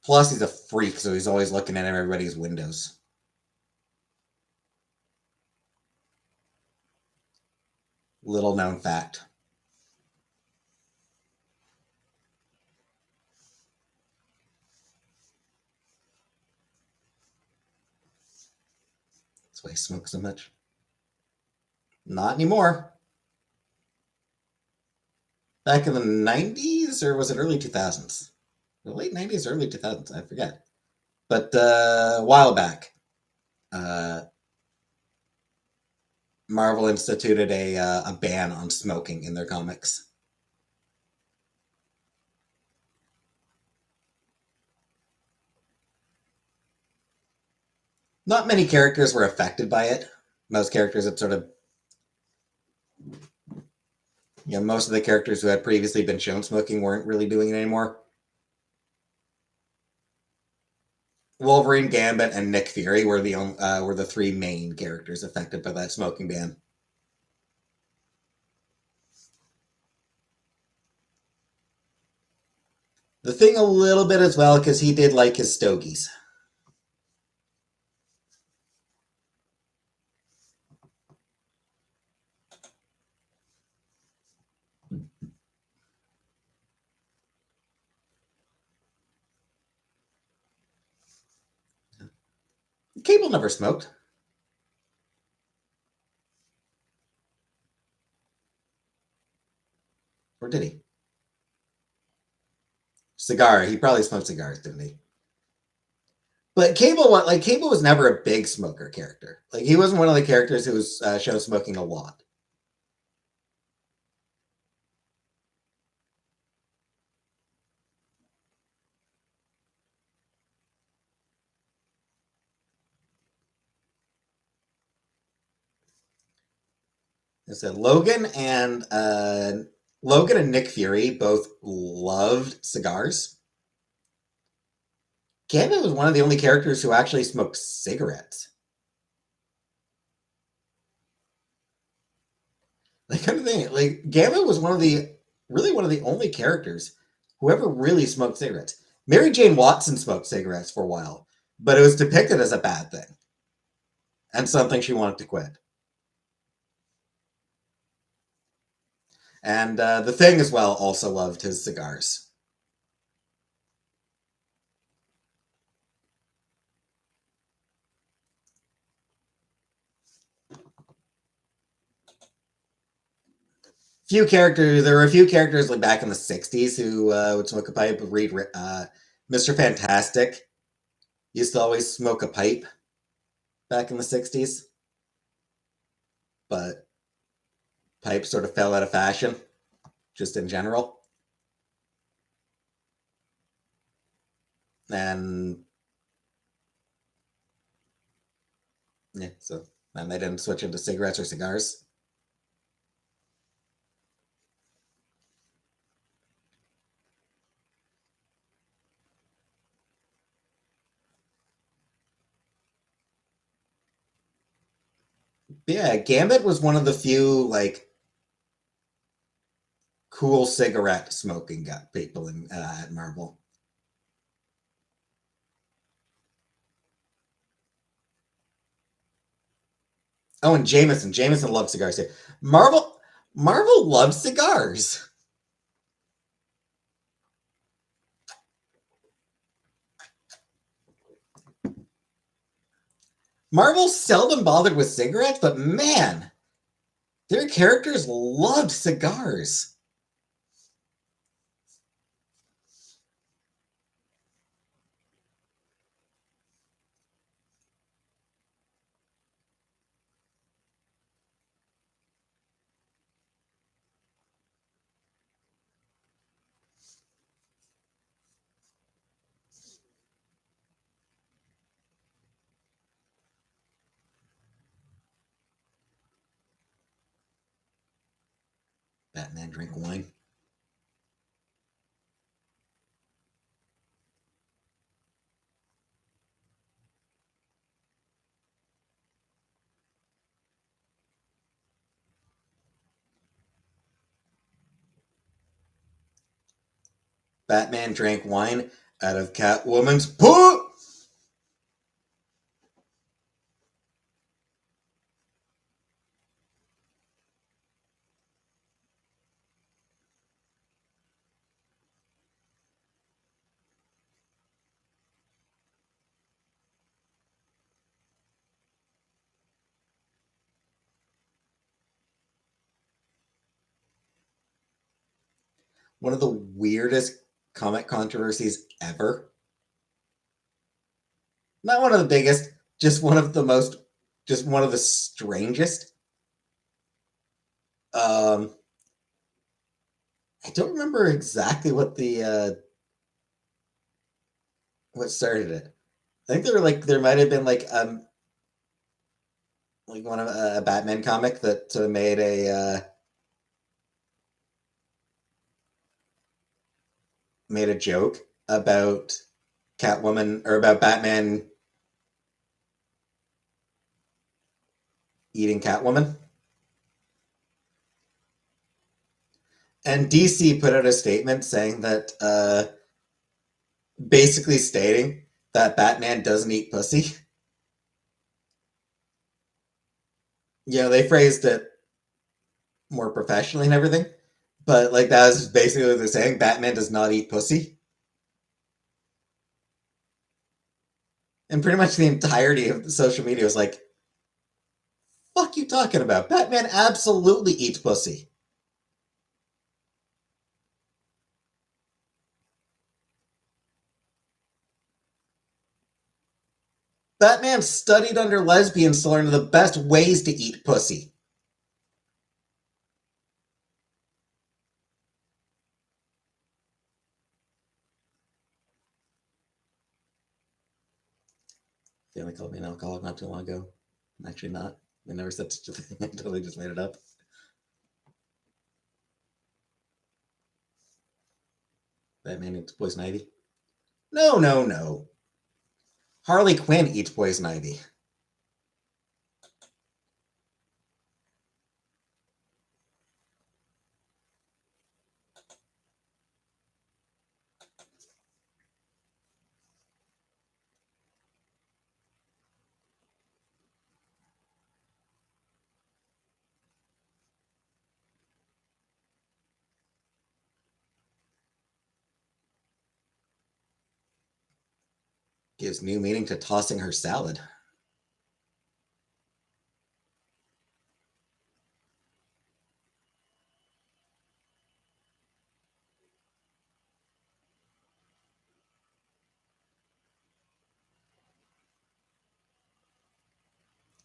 Plus, he's a freak, so he's always looking at everybody's windows. Little known fact. That's why he smokes so much. Not anymore. Back in the 90s, or was it early 2000s? The late 90s, early 2000s, I forget. But a while back, uh, Marvel instituted a ban on smoking in their comics. Not many characters were affected by it. Most characters had sort of, most of the characters who had previously been shown smoking weren't really doing it anymore. Wolverine, Gambit, and Nick Fury were the three main characters affected by that smoking ban. The Thing a little bit as well, because he did like his stogies. Cable never smoked. Or did he? Cigar. He probably smoked cigars, didn't he? But Cable was never a big smoker character. Like he wasn't one of the characters who was shown smoking a lot. I said Logan and Nick Fury both loved cigars. Gambit was one of the only characters who actually smoked cigarettes. Like kind of thing. Like Gambit was one of the only characters who ever really smoked cigarettes. Mary Jane Watson smoked cigarettes for a while, but it was depicted as a bad thing and something she wanted to quit. And the Thing as well also loved his cigars. There were a few characters like back in the 60s who would smoke a pipe. Read Mr. Fantastic used to always smoke a pipe back in the 60s, but pipes sort of fell out of fashion just in general. And yeah, so then they didn't switch into cigarettes or cigars. Yeah, Gambit was one of the few like cool cigarette smoking people in at Marvel. Oh, and Jameson. Jameson loved cigars too. Marvel loves cigars. Marvel seldom bothered with cigarettes, but man, their characters loved cigars. Batman drink wine. Batman drank wine out of Catwoman's poo. One of the weirdest comic controversies ever. Not one of the biggest, just one of the most, just one of the strangest. Um, I don't remember exactly what started it. I think there might have been like one of a Batman comic that made a joke about Catwoman or about Batman eating Catwoman. And DC put out a statement saying that basically stating that Batman doesn't eat pussy. Yeah, they phrased it more professionally and everything, but like that was basically what they're saying. Batman does not eat pussy, and pretty much the entirety of the social media was like, "Fuck you talking about? Batman absolutely eats pussy." Batman studied under lesbians to learn the best ways to eat pussy. Family called me an alcoholic not too long ago. I'm actually not. They never said such a thing until they just made it up. Batman eats poison ivy. No, no, no. Harley Quinn eats poison ivy. Gives new meaning to tossing her salad.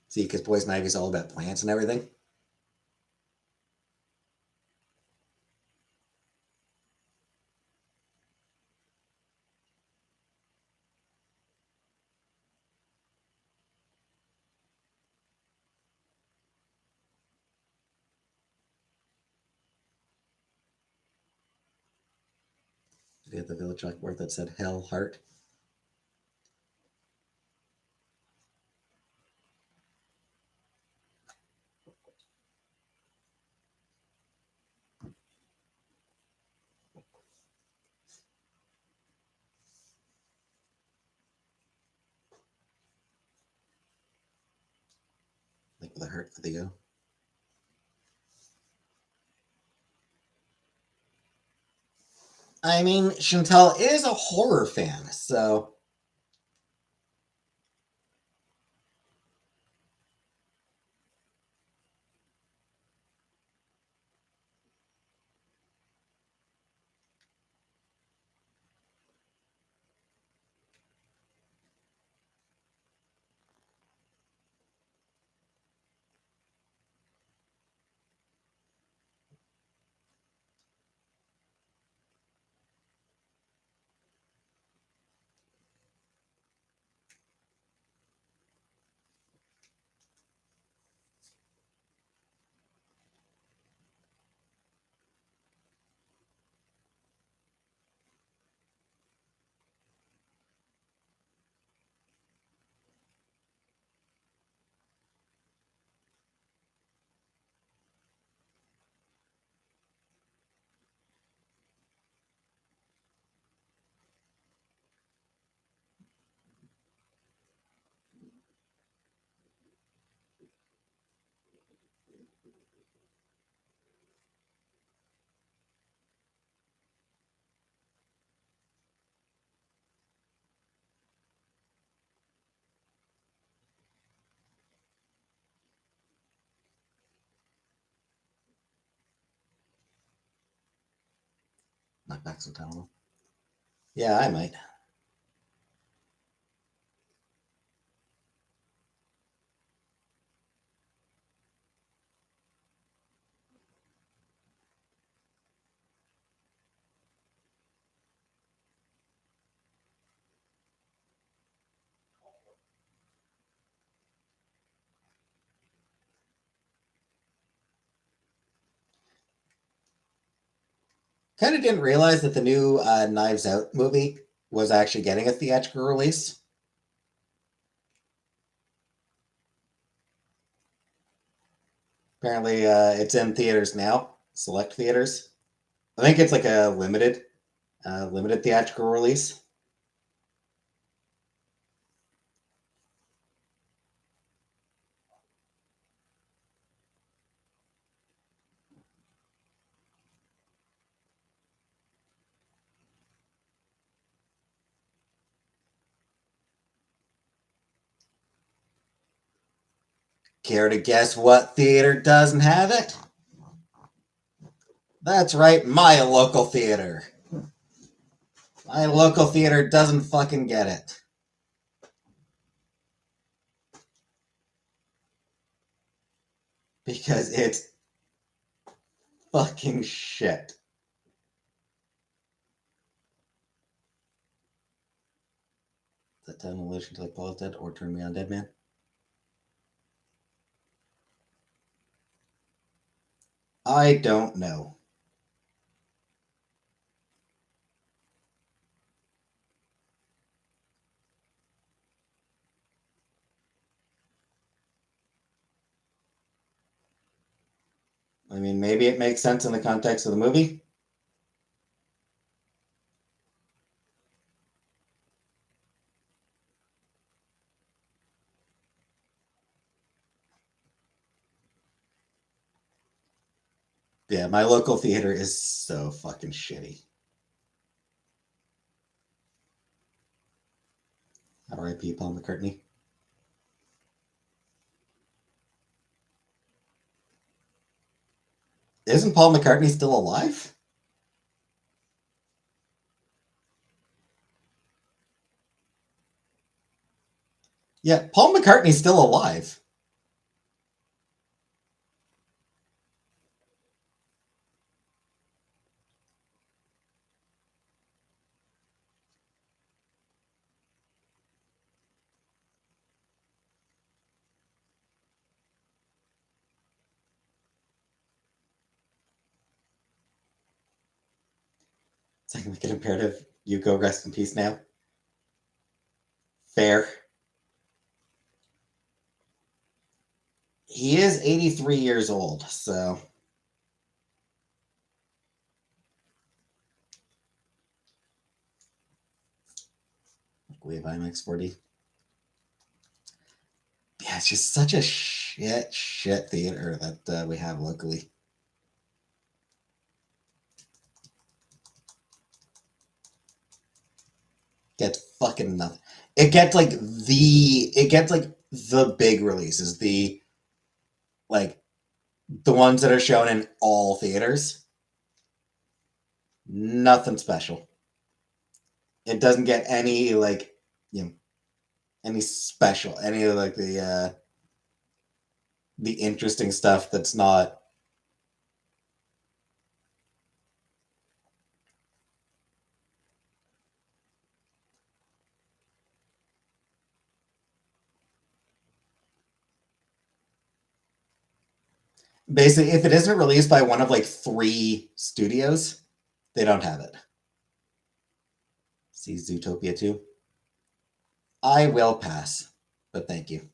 See, because poison ivy is all about plants and everything. Did you have the village chalkboard that said Hell Heart? the Hurt video. I mean, Chantal is a horror fan, so. Knock back some Tylenol. Yeah, I might. Kind of didn't realize that the new Knives Out movie was actually getting a theatrical release. Apparently, it's in theaters now, select theaters. I think it's like a limited theatrical release. Care to guess what theater doesn't have it? That's right, my local theater. My local theater doesn't fucking get it. Because it's fucking shit. Is that time illusion to like Paul's dead or turn me on dead man? I don't know. I mean, maybe it makes sense in the context of the movie. Yeah, my local theater is so fucking shitty. R.I.P. Paul McCartney. Isn't Paul McCartney still alive? Yeah, Paul McCartney's still alive. It's like make it imperative. You go rest in peace now. Fair. He is 83 years old, so. We have IMAX 4D. Yeah, it's just such a shit theater that we have locally. Gets fucking nothing. It gets like the big releases, like the ones that are shown in all theaters. Nothing special. It doesn't get any like you know any special any of like the interesting stuff that's not basically if it isn't released by one of like three studios, they don't have it. See Zootopia 2? I will pass, but thank you.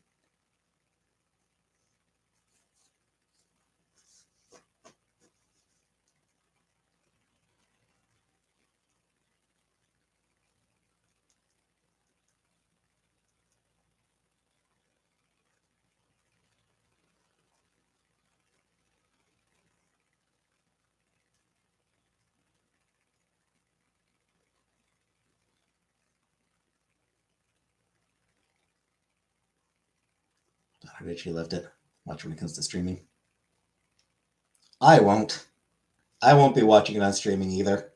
I bet she left it. Watch when it comes to streaming. I won't. I won't be watching it on streaming either.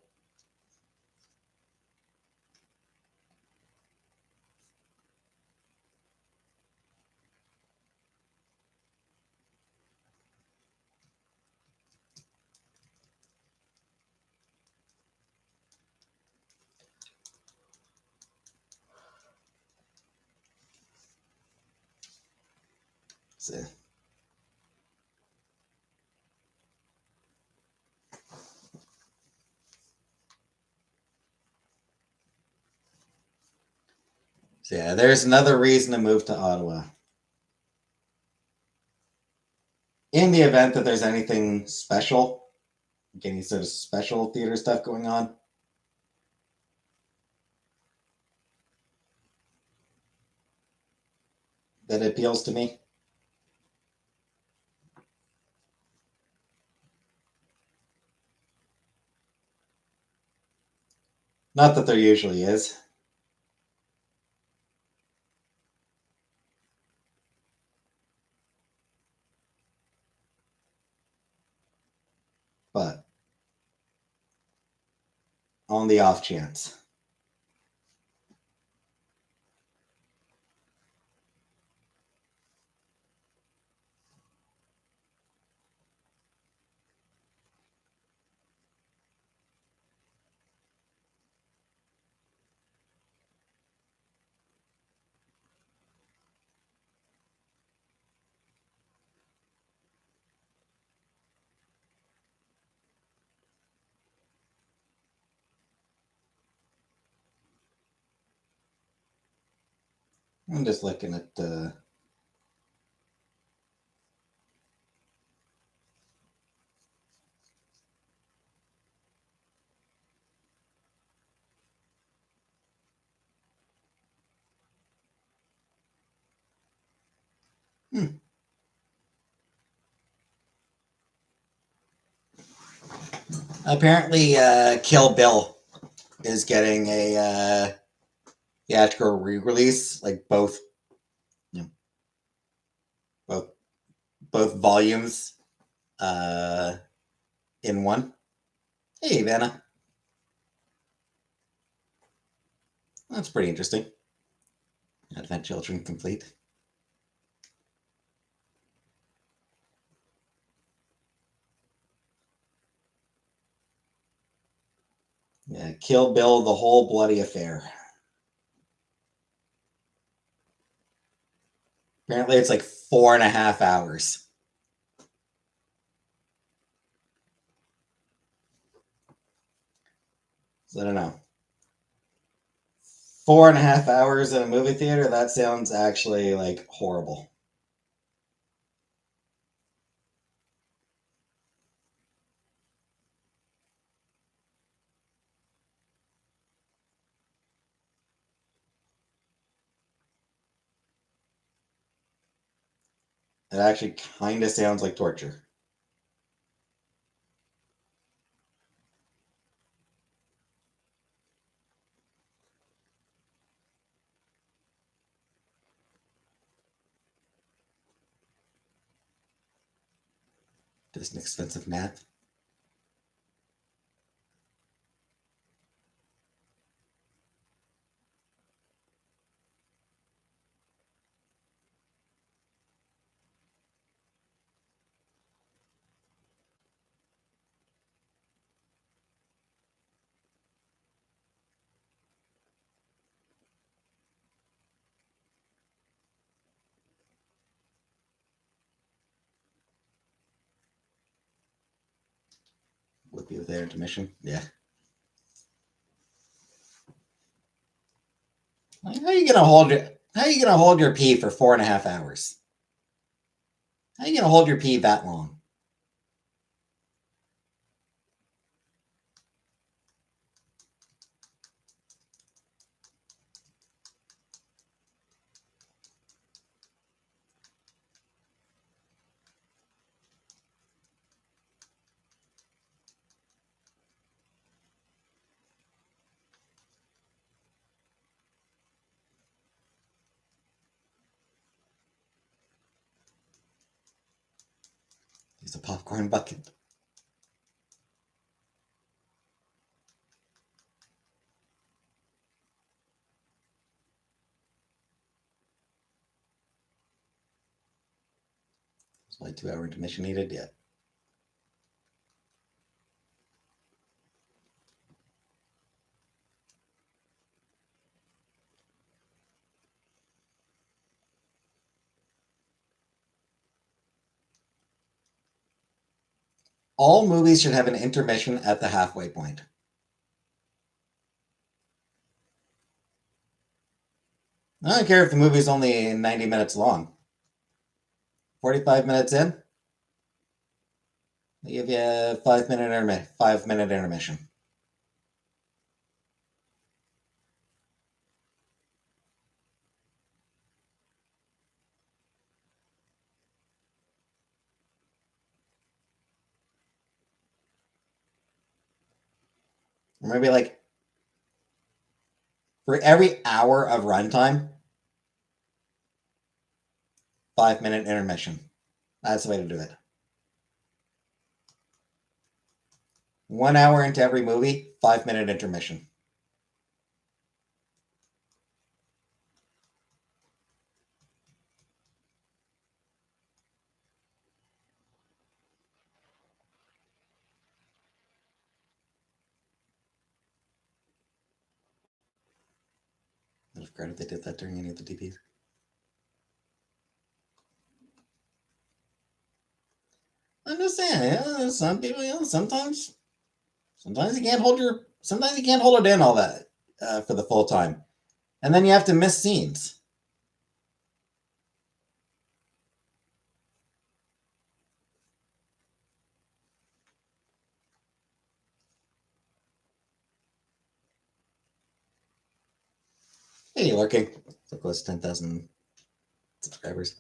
So, so yeah, there's another reason to move to Ottawa. In the event that there's anything special, like any sort of special theater stuff going on, that appeals to me. Not that there usually is. But on the off chance. I'm just looking at hmm. Apparently, Kill Bill is getting a theatrical re-release, like you know, both both volumes uh, in one. Hey, Vanna, that's pretty interesting. Advent Children complete. Yeah, Kill Bill, the whole bloody affair. Apparently, it's like 4.5 hours. So I don't know. 4.5 hours in a movie theater? That sounds actually like horrible. It actually kind of sounds like torture. Just an expensive nap. Would be with their intermission. Yeah. Like, how are you gonna hold your pee for 4.5 hours? How are you gonna hold your pee that long? Use a popcorn bucket. It's like 2 hour intermission needed. Yeah. All movies should have an intermission at the halfway point. I don't care if the movie's only 90 minutes long. 45 minutes in, they give you a 5-minute intermission. Or maybe like for every hour of runtime, 5-minute intermission. That's the way to do it. 1 hour into every movie, 5-minute intermission. I forgot if they did that during any of the DPs. I'm just saying, some people, sometimes you can't hold it in all that for the full time, and then you have to miss scenes. Hey, lurking. So close to 10,000 subscribers.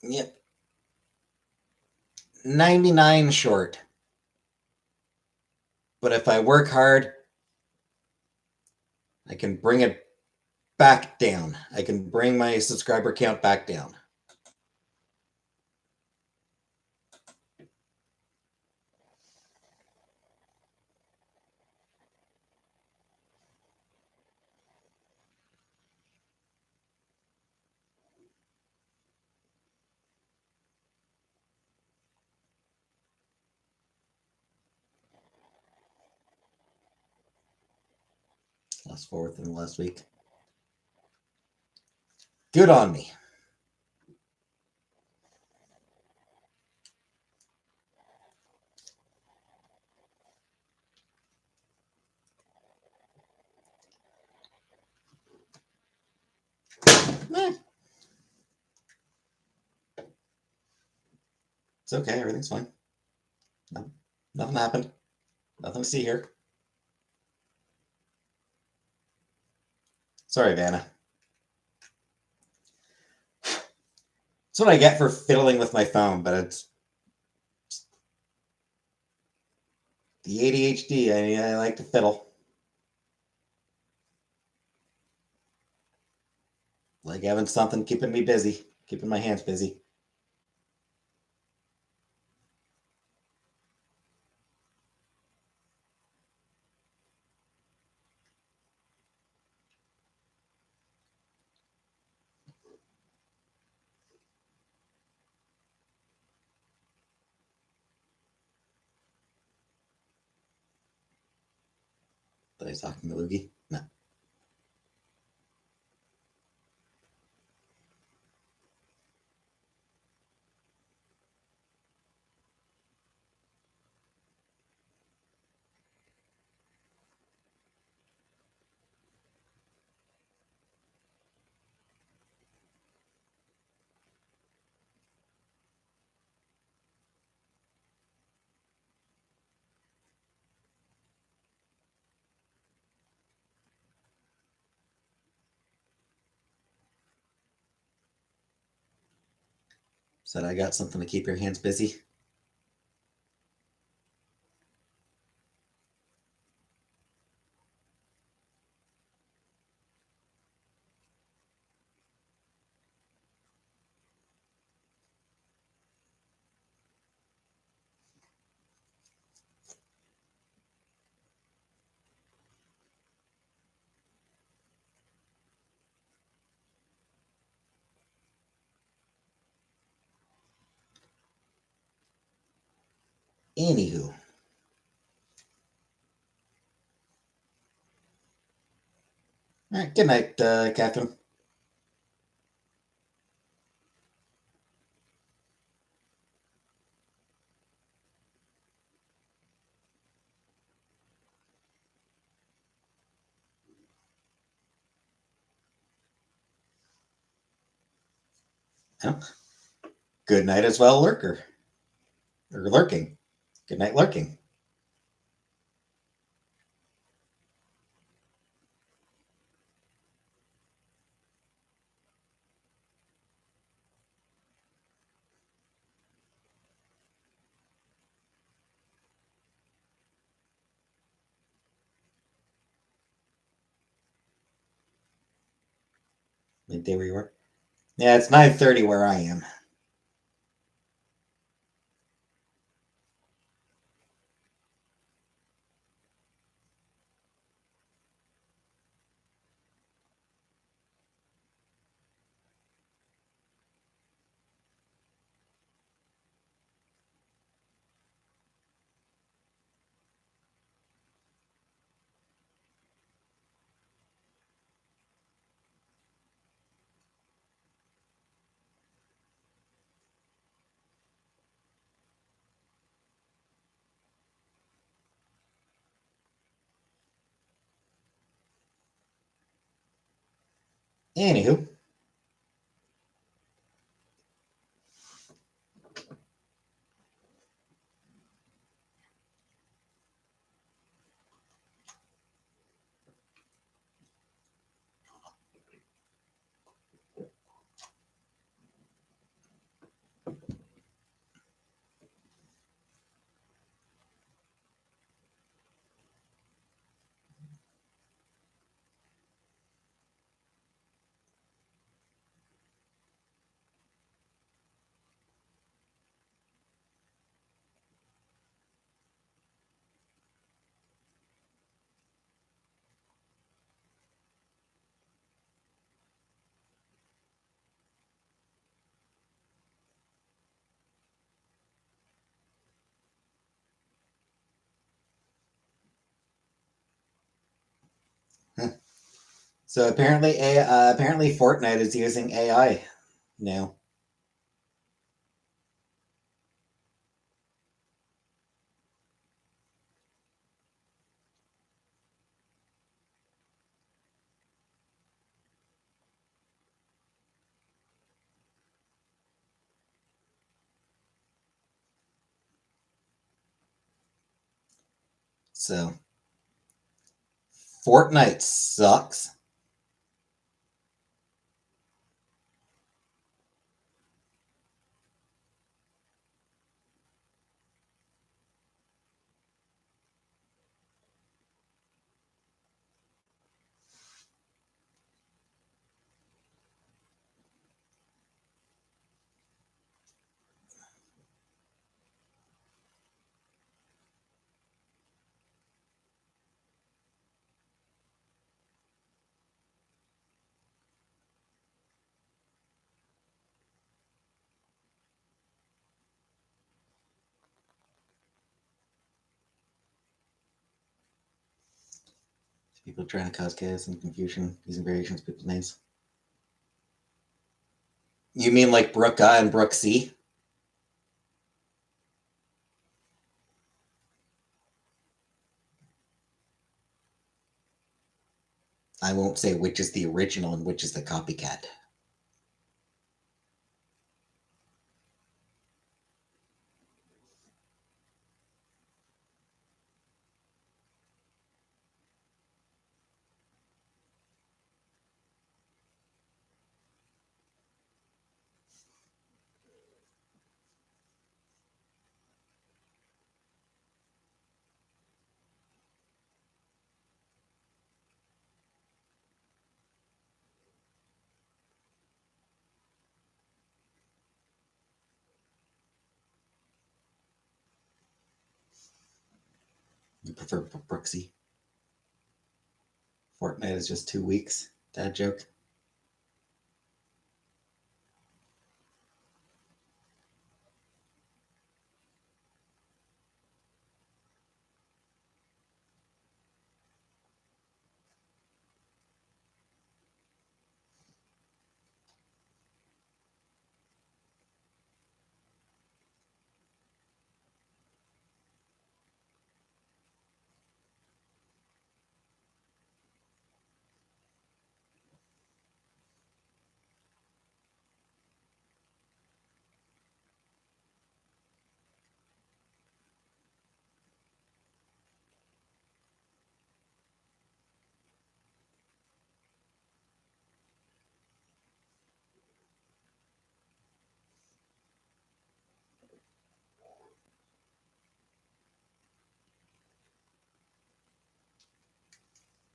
Yep. 99 short. But if I work hard, I can bring it back down. I can bring my subscriber count back down. Lost 4 within the last week. Good on me. It's okay. Everything's fine. No, nothing happened. Nothing to see here. Sorry, Vanna. That's what I get for fiddling with my phone, but it's the ADHD. I like to fiddle. Like having something keeping me busy, keeping my hands busy. Did I talking to Loogie? No. Said I got something to keep your hands busy. Anywho. All right, good night, Catherine. Yeah. Good night as well, Lurker. Or Lurking. Good night, Lurking. Midday where you were? Yeah, it's 9:30 where I am. Anywho. So apparently Fortnite is using AI now. So Fortnite sucks. People trying to cause chaos and confusion using variations of people's names. You mean like Brooke A and Brooke C? I won't say which is the original and which is the copycat. You prefer Brooksy? Fortnite is just 2 weeks. Dad joke.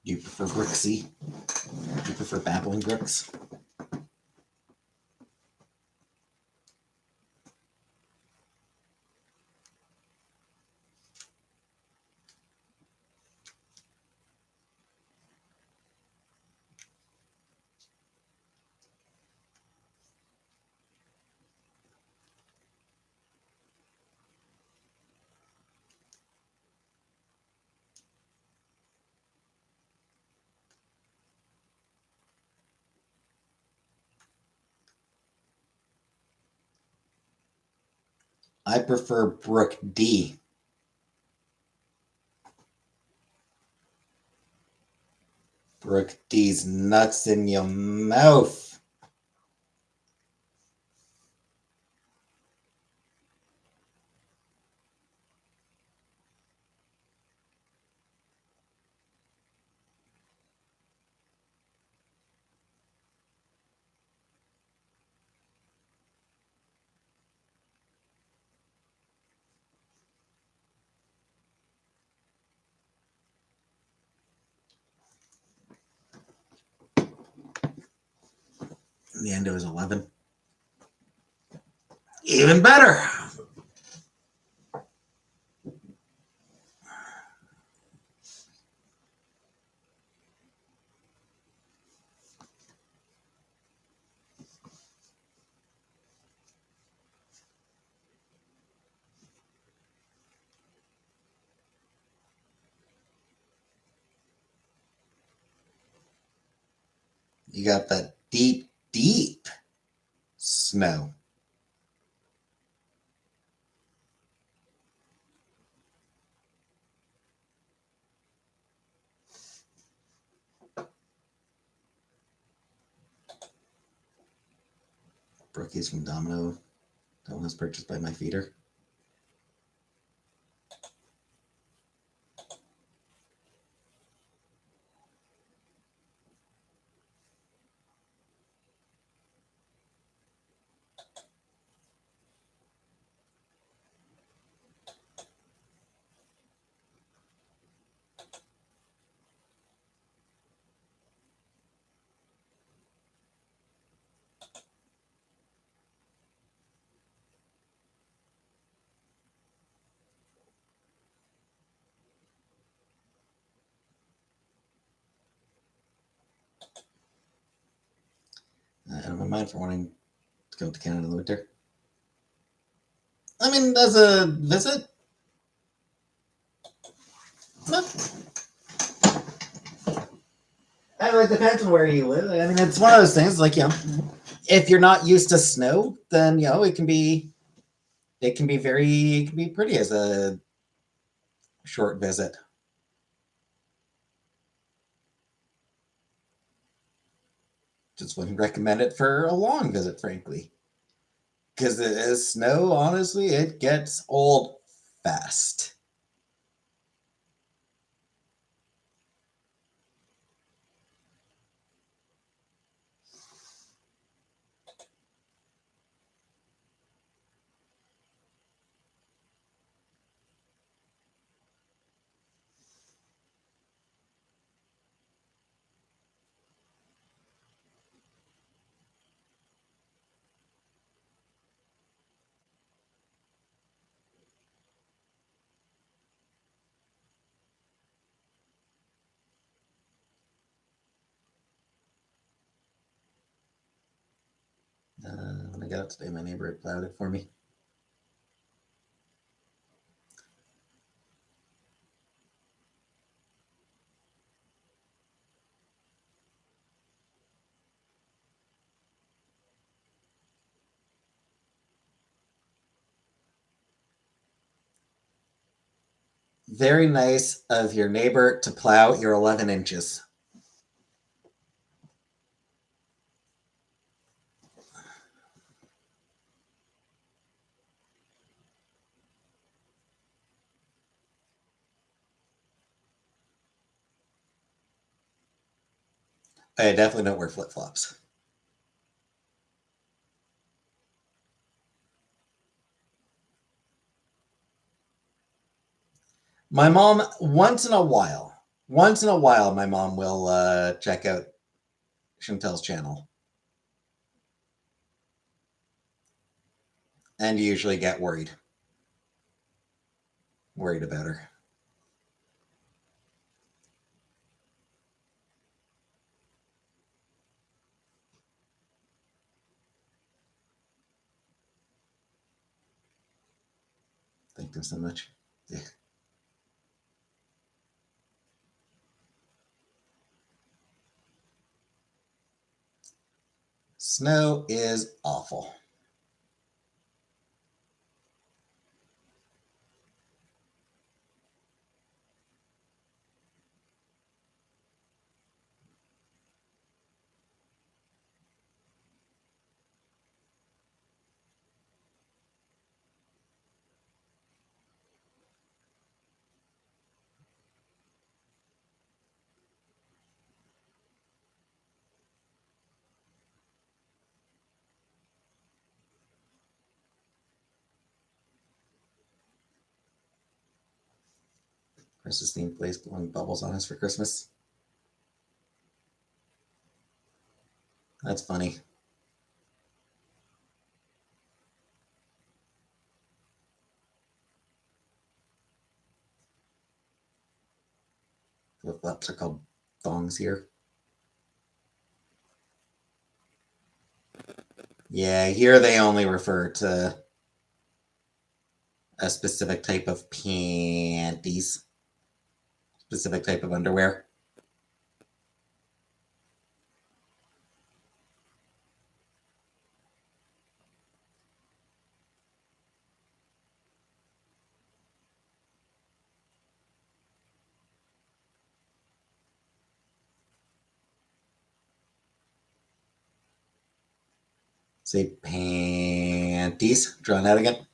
Do you prefer Brooksy? Do you prefer Babbling Brooks? I prefer Brooke D. Brooke D's nuts in your mouth. And the endo is 11. Even better. You got that deep, deep snow. Brookie's from Domino. That one was purchased by my feeder. I don't have mind for wanting to go to Canada in the winter. I mean, as a visit, no. I mean, it depends on where you live. I mean, it's one of those things. Like, if you're not used to snow, then it can be pretty as a short visit. Just wouldn't recommend it for a long visit, frankly, because it is snow. Honestly, it gets old fast. When I got out today, my neighbor had plowed it for me. Very nice of your neighbor to plow your 11 inches. I definitely don't wear flip flops. My mom, once in a while, my mom will check out Chantel's channel and usually get worried about her. Thank you so much. Yeah. Snow is awful. Christmas themed place blowing bubbles on us for Christmas. That's funny. Flip flops are called thongs here. Yeah, here they only refer to a specific type of panties, specific type of underwear. Say panties. Drawn out again.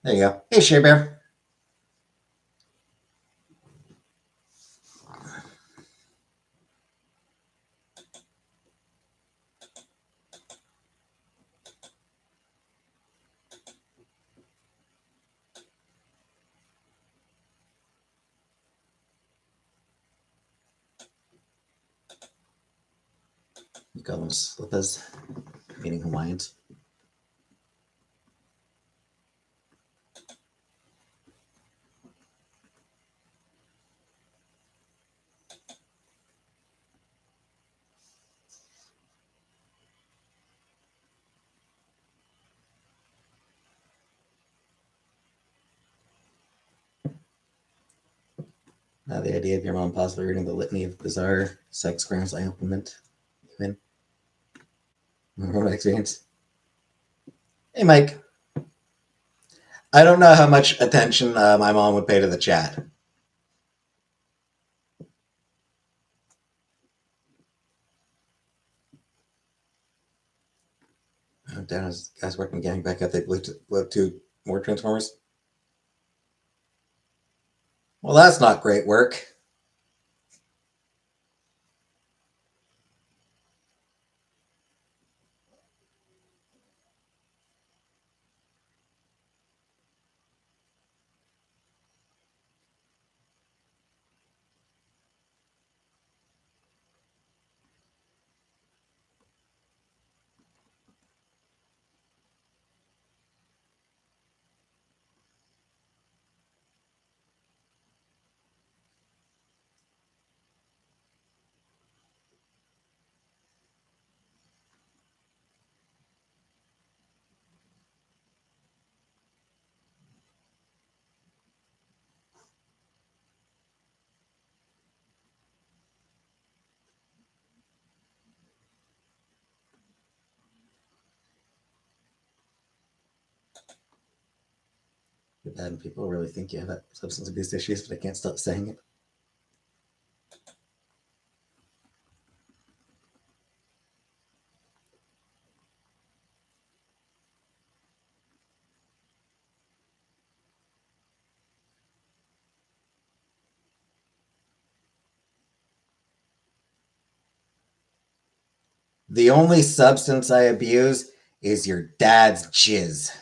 There you go. Hey, Shea Bear. You call them slippers, meaning Hawaiians. The idea of your mom possibly reading the litany of bizarre sex crimes I implement. Even from my experience. Hey, Mike. I don't know how much attention my mom would pay to the chat. Down as guys working getting back up, they blew two more Transformers. Well, that's not great work. Bad people really think you have substance abuse issues, but I can't stop saying it. The only substance I abuse is your dad's jizz.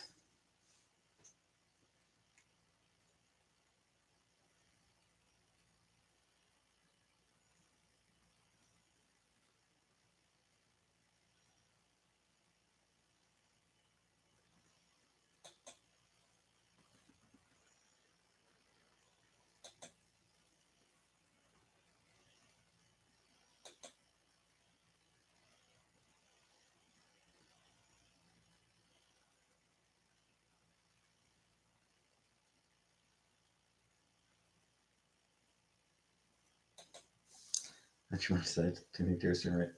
That's what I said. Teenagers are right.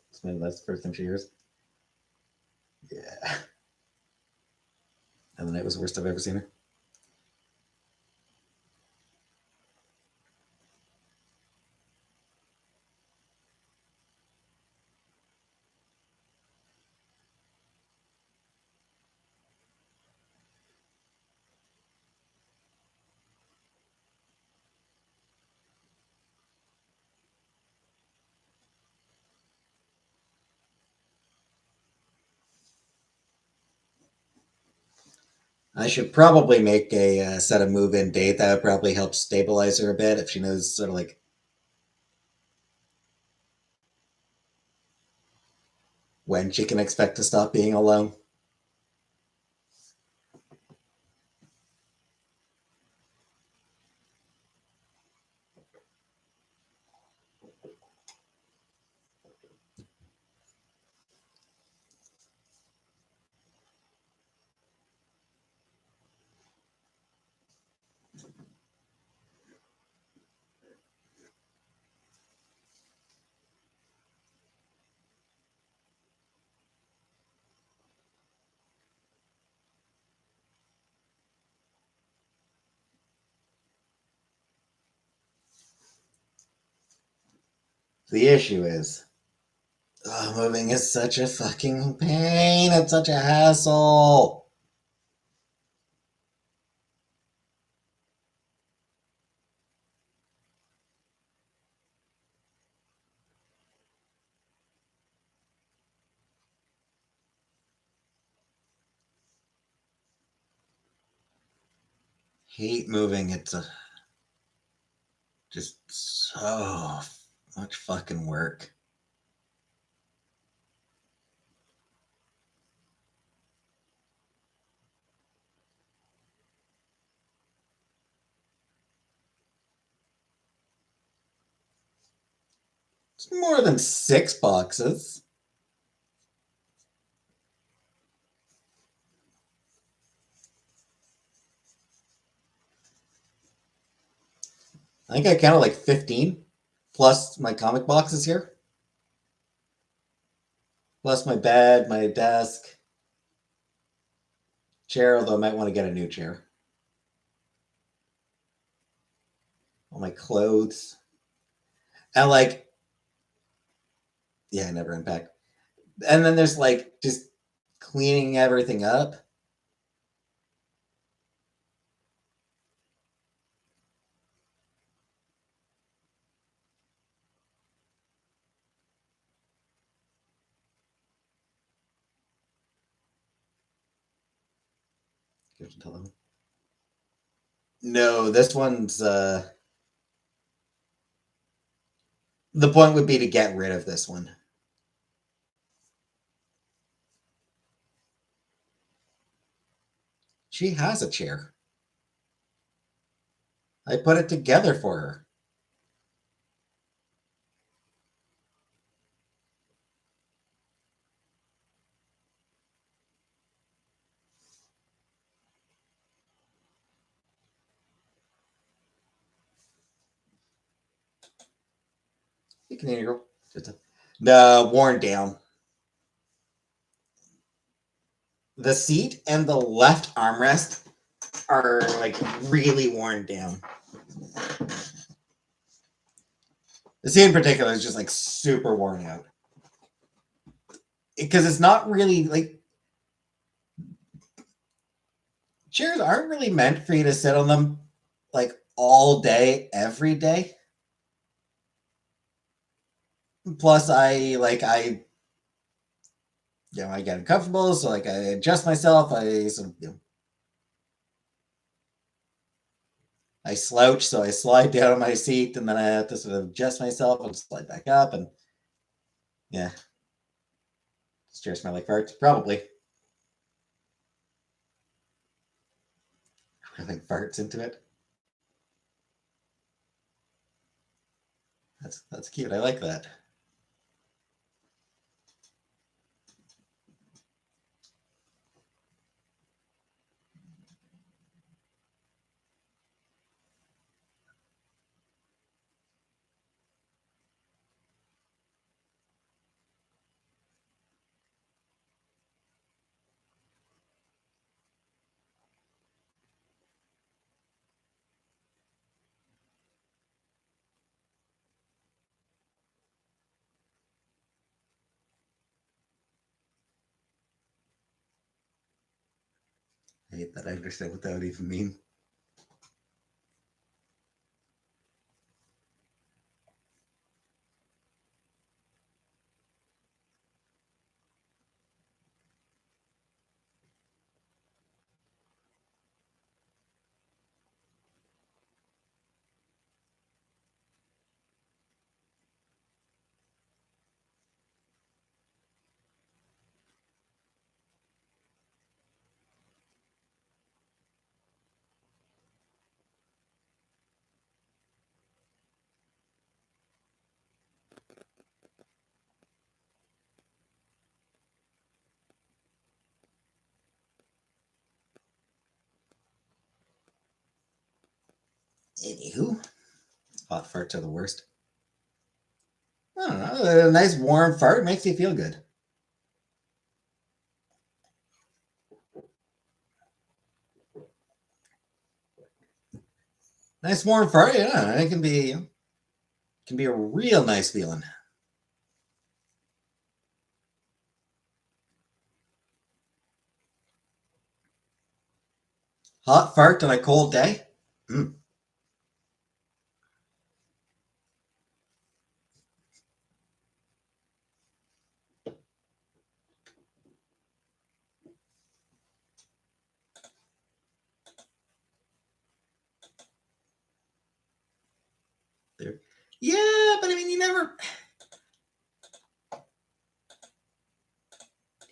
That's the first time she hears. Yeah. And the night was the worst I've ever seen her. I should probably make a set a move-in date. That would probably help stabilize her a bit if she knows sort of like when she can expect to stop being alone. The issue is, moving is such a fucking pain. It's such a hassle. Hate moving. It's just so much fucking work. It's more than 6 boxes. I think I counted like 15, plus my comic boxes here, plus my bed, my desk, chair, although I might want to get a new chair. All my clothes. And like, yeah, I never unpack. And then there's like just cleaning everything up. No, this one's the point would be to get rid of this one. She has a chair. I put it together for her. You can hear no, worn down. The seat and the left armrest are like really worn down. The seat in particular is just like super worn out. Because it's not really like chairs aren't really meant for you to sit on them like all day, every day. Plus, I I get uncomfortable, so like I adjust myself. I slouch, so I slide down on my seat, and then I have to sort of adjust myself and slide back up, and yeah, chairs smell like farts, probably. Like farts into it. That's cute. I like that. I hate that I understand what that would even mean. Anywho, hot farts are the worst. I don't know. A nice warm fart makes you feel good. Nice warm fart, yeah, it can be a real nice feeling. Hot fart on a cold day. Mm. There. Yeah, but I mean, you never.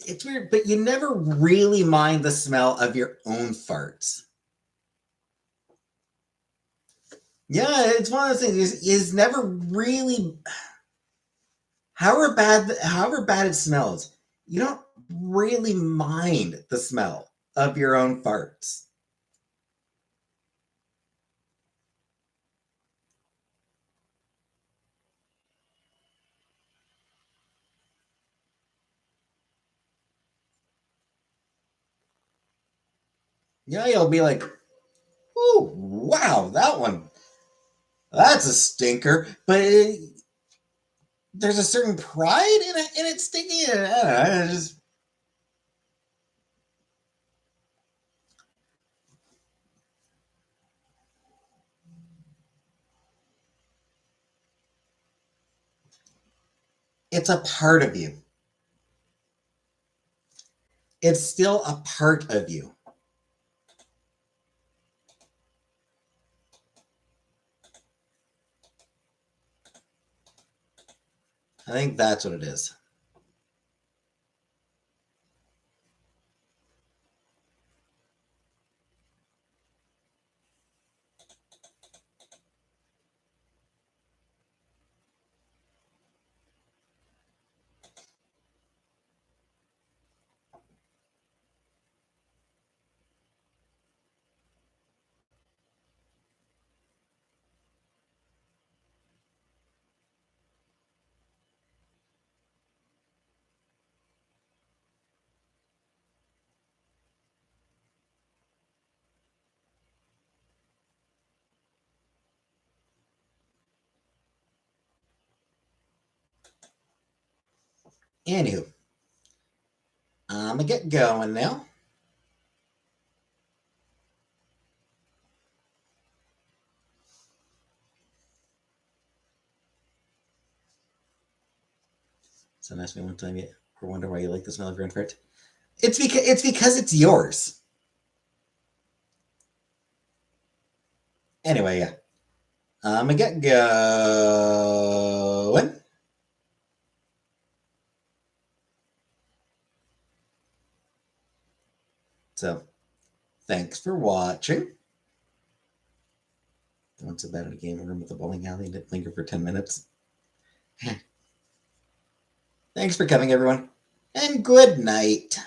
It's weird, but you never really mind the smell of your own farts. Yeah, it's one of those things. Is never really, however bad it smells, you don't really mind the smell of your own farts. Yeah, you'll be like, oh, wow, that one, that's a stinker. But there's a certain pride in it stinking. I don't know, it's a part of you. It's still a part of you. I think that's what it is. Anywho, I'm gonna get going now. So ask me one time you ever wonder why you like the smell of your own fart. It's because it's yours. Anyway, yeah. I'm gonna get going. So, thanks for watching. Once about in a game room with a bowling alley and didn't linger for 10 minutes. Thanks for coming, everyone, and good night.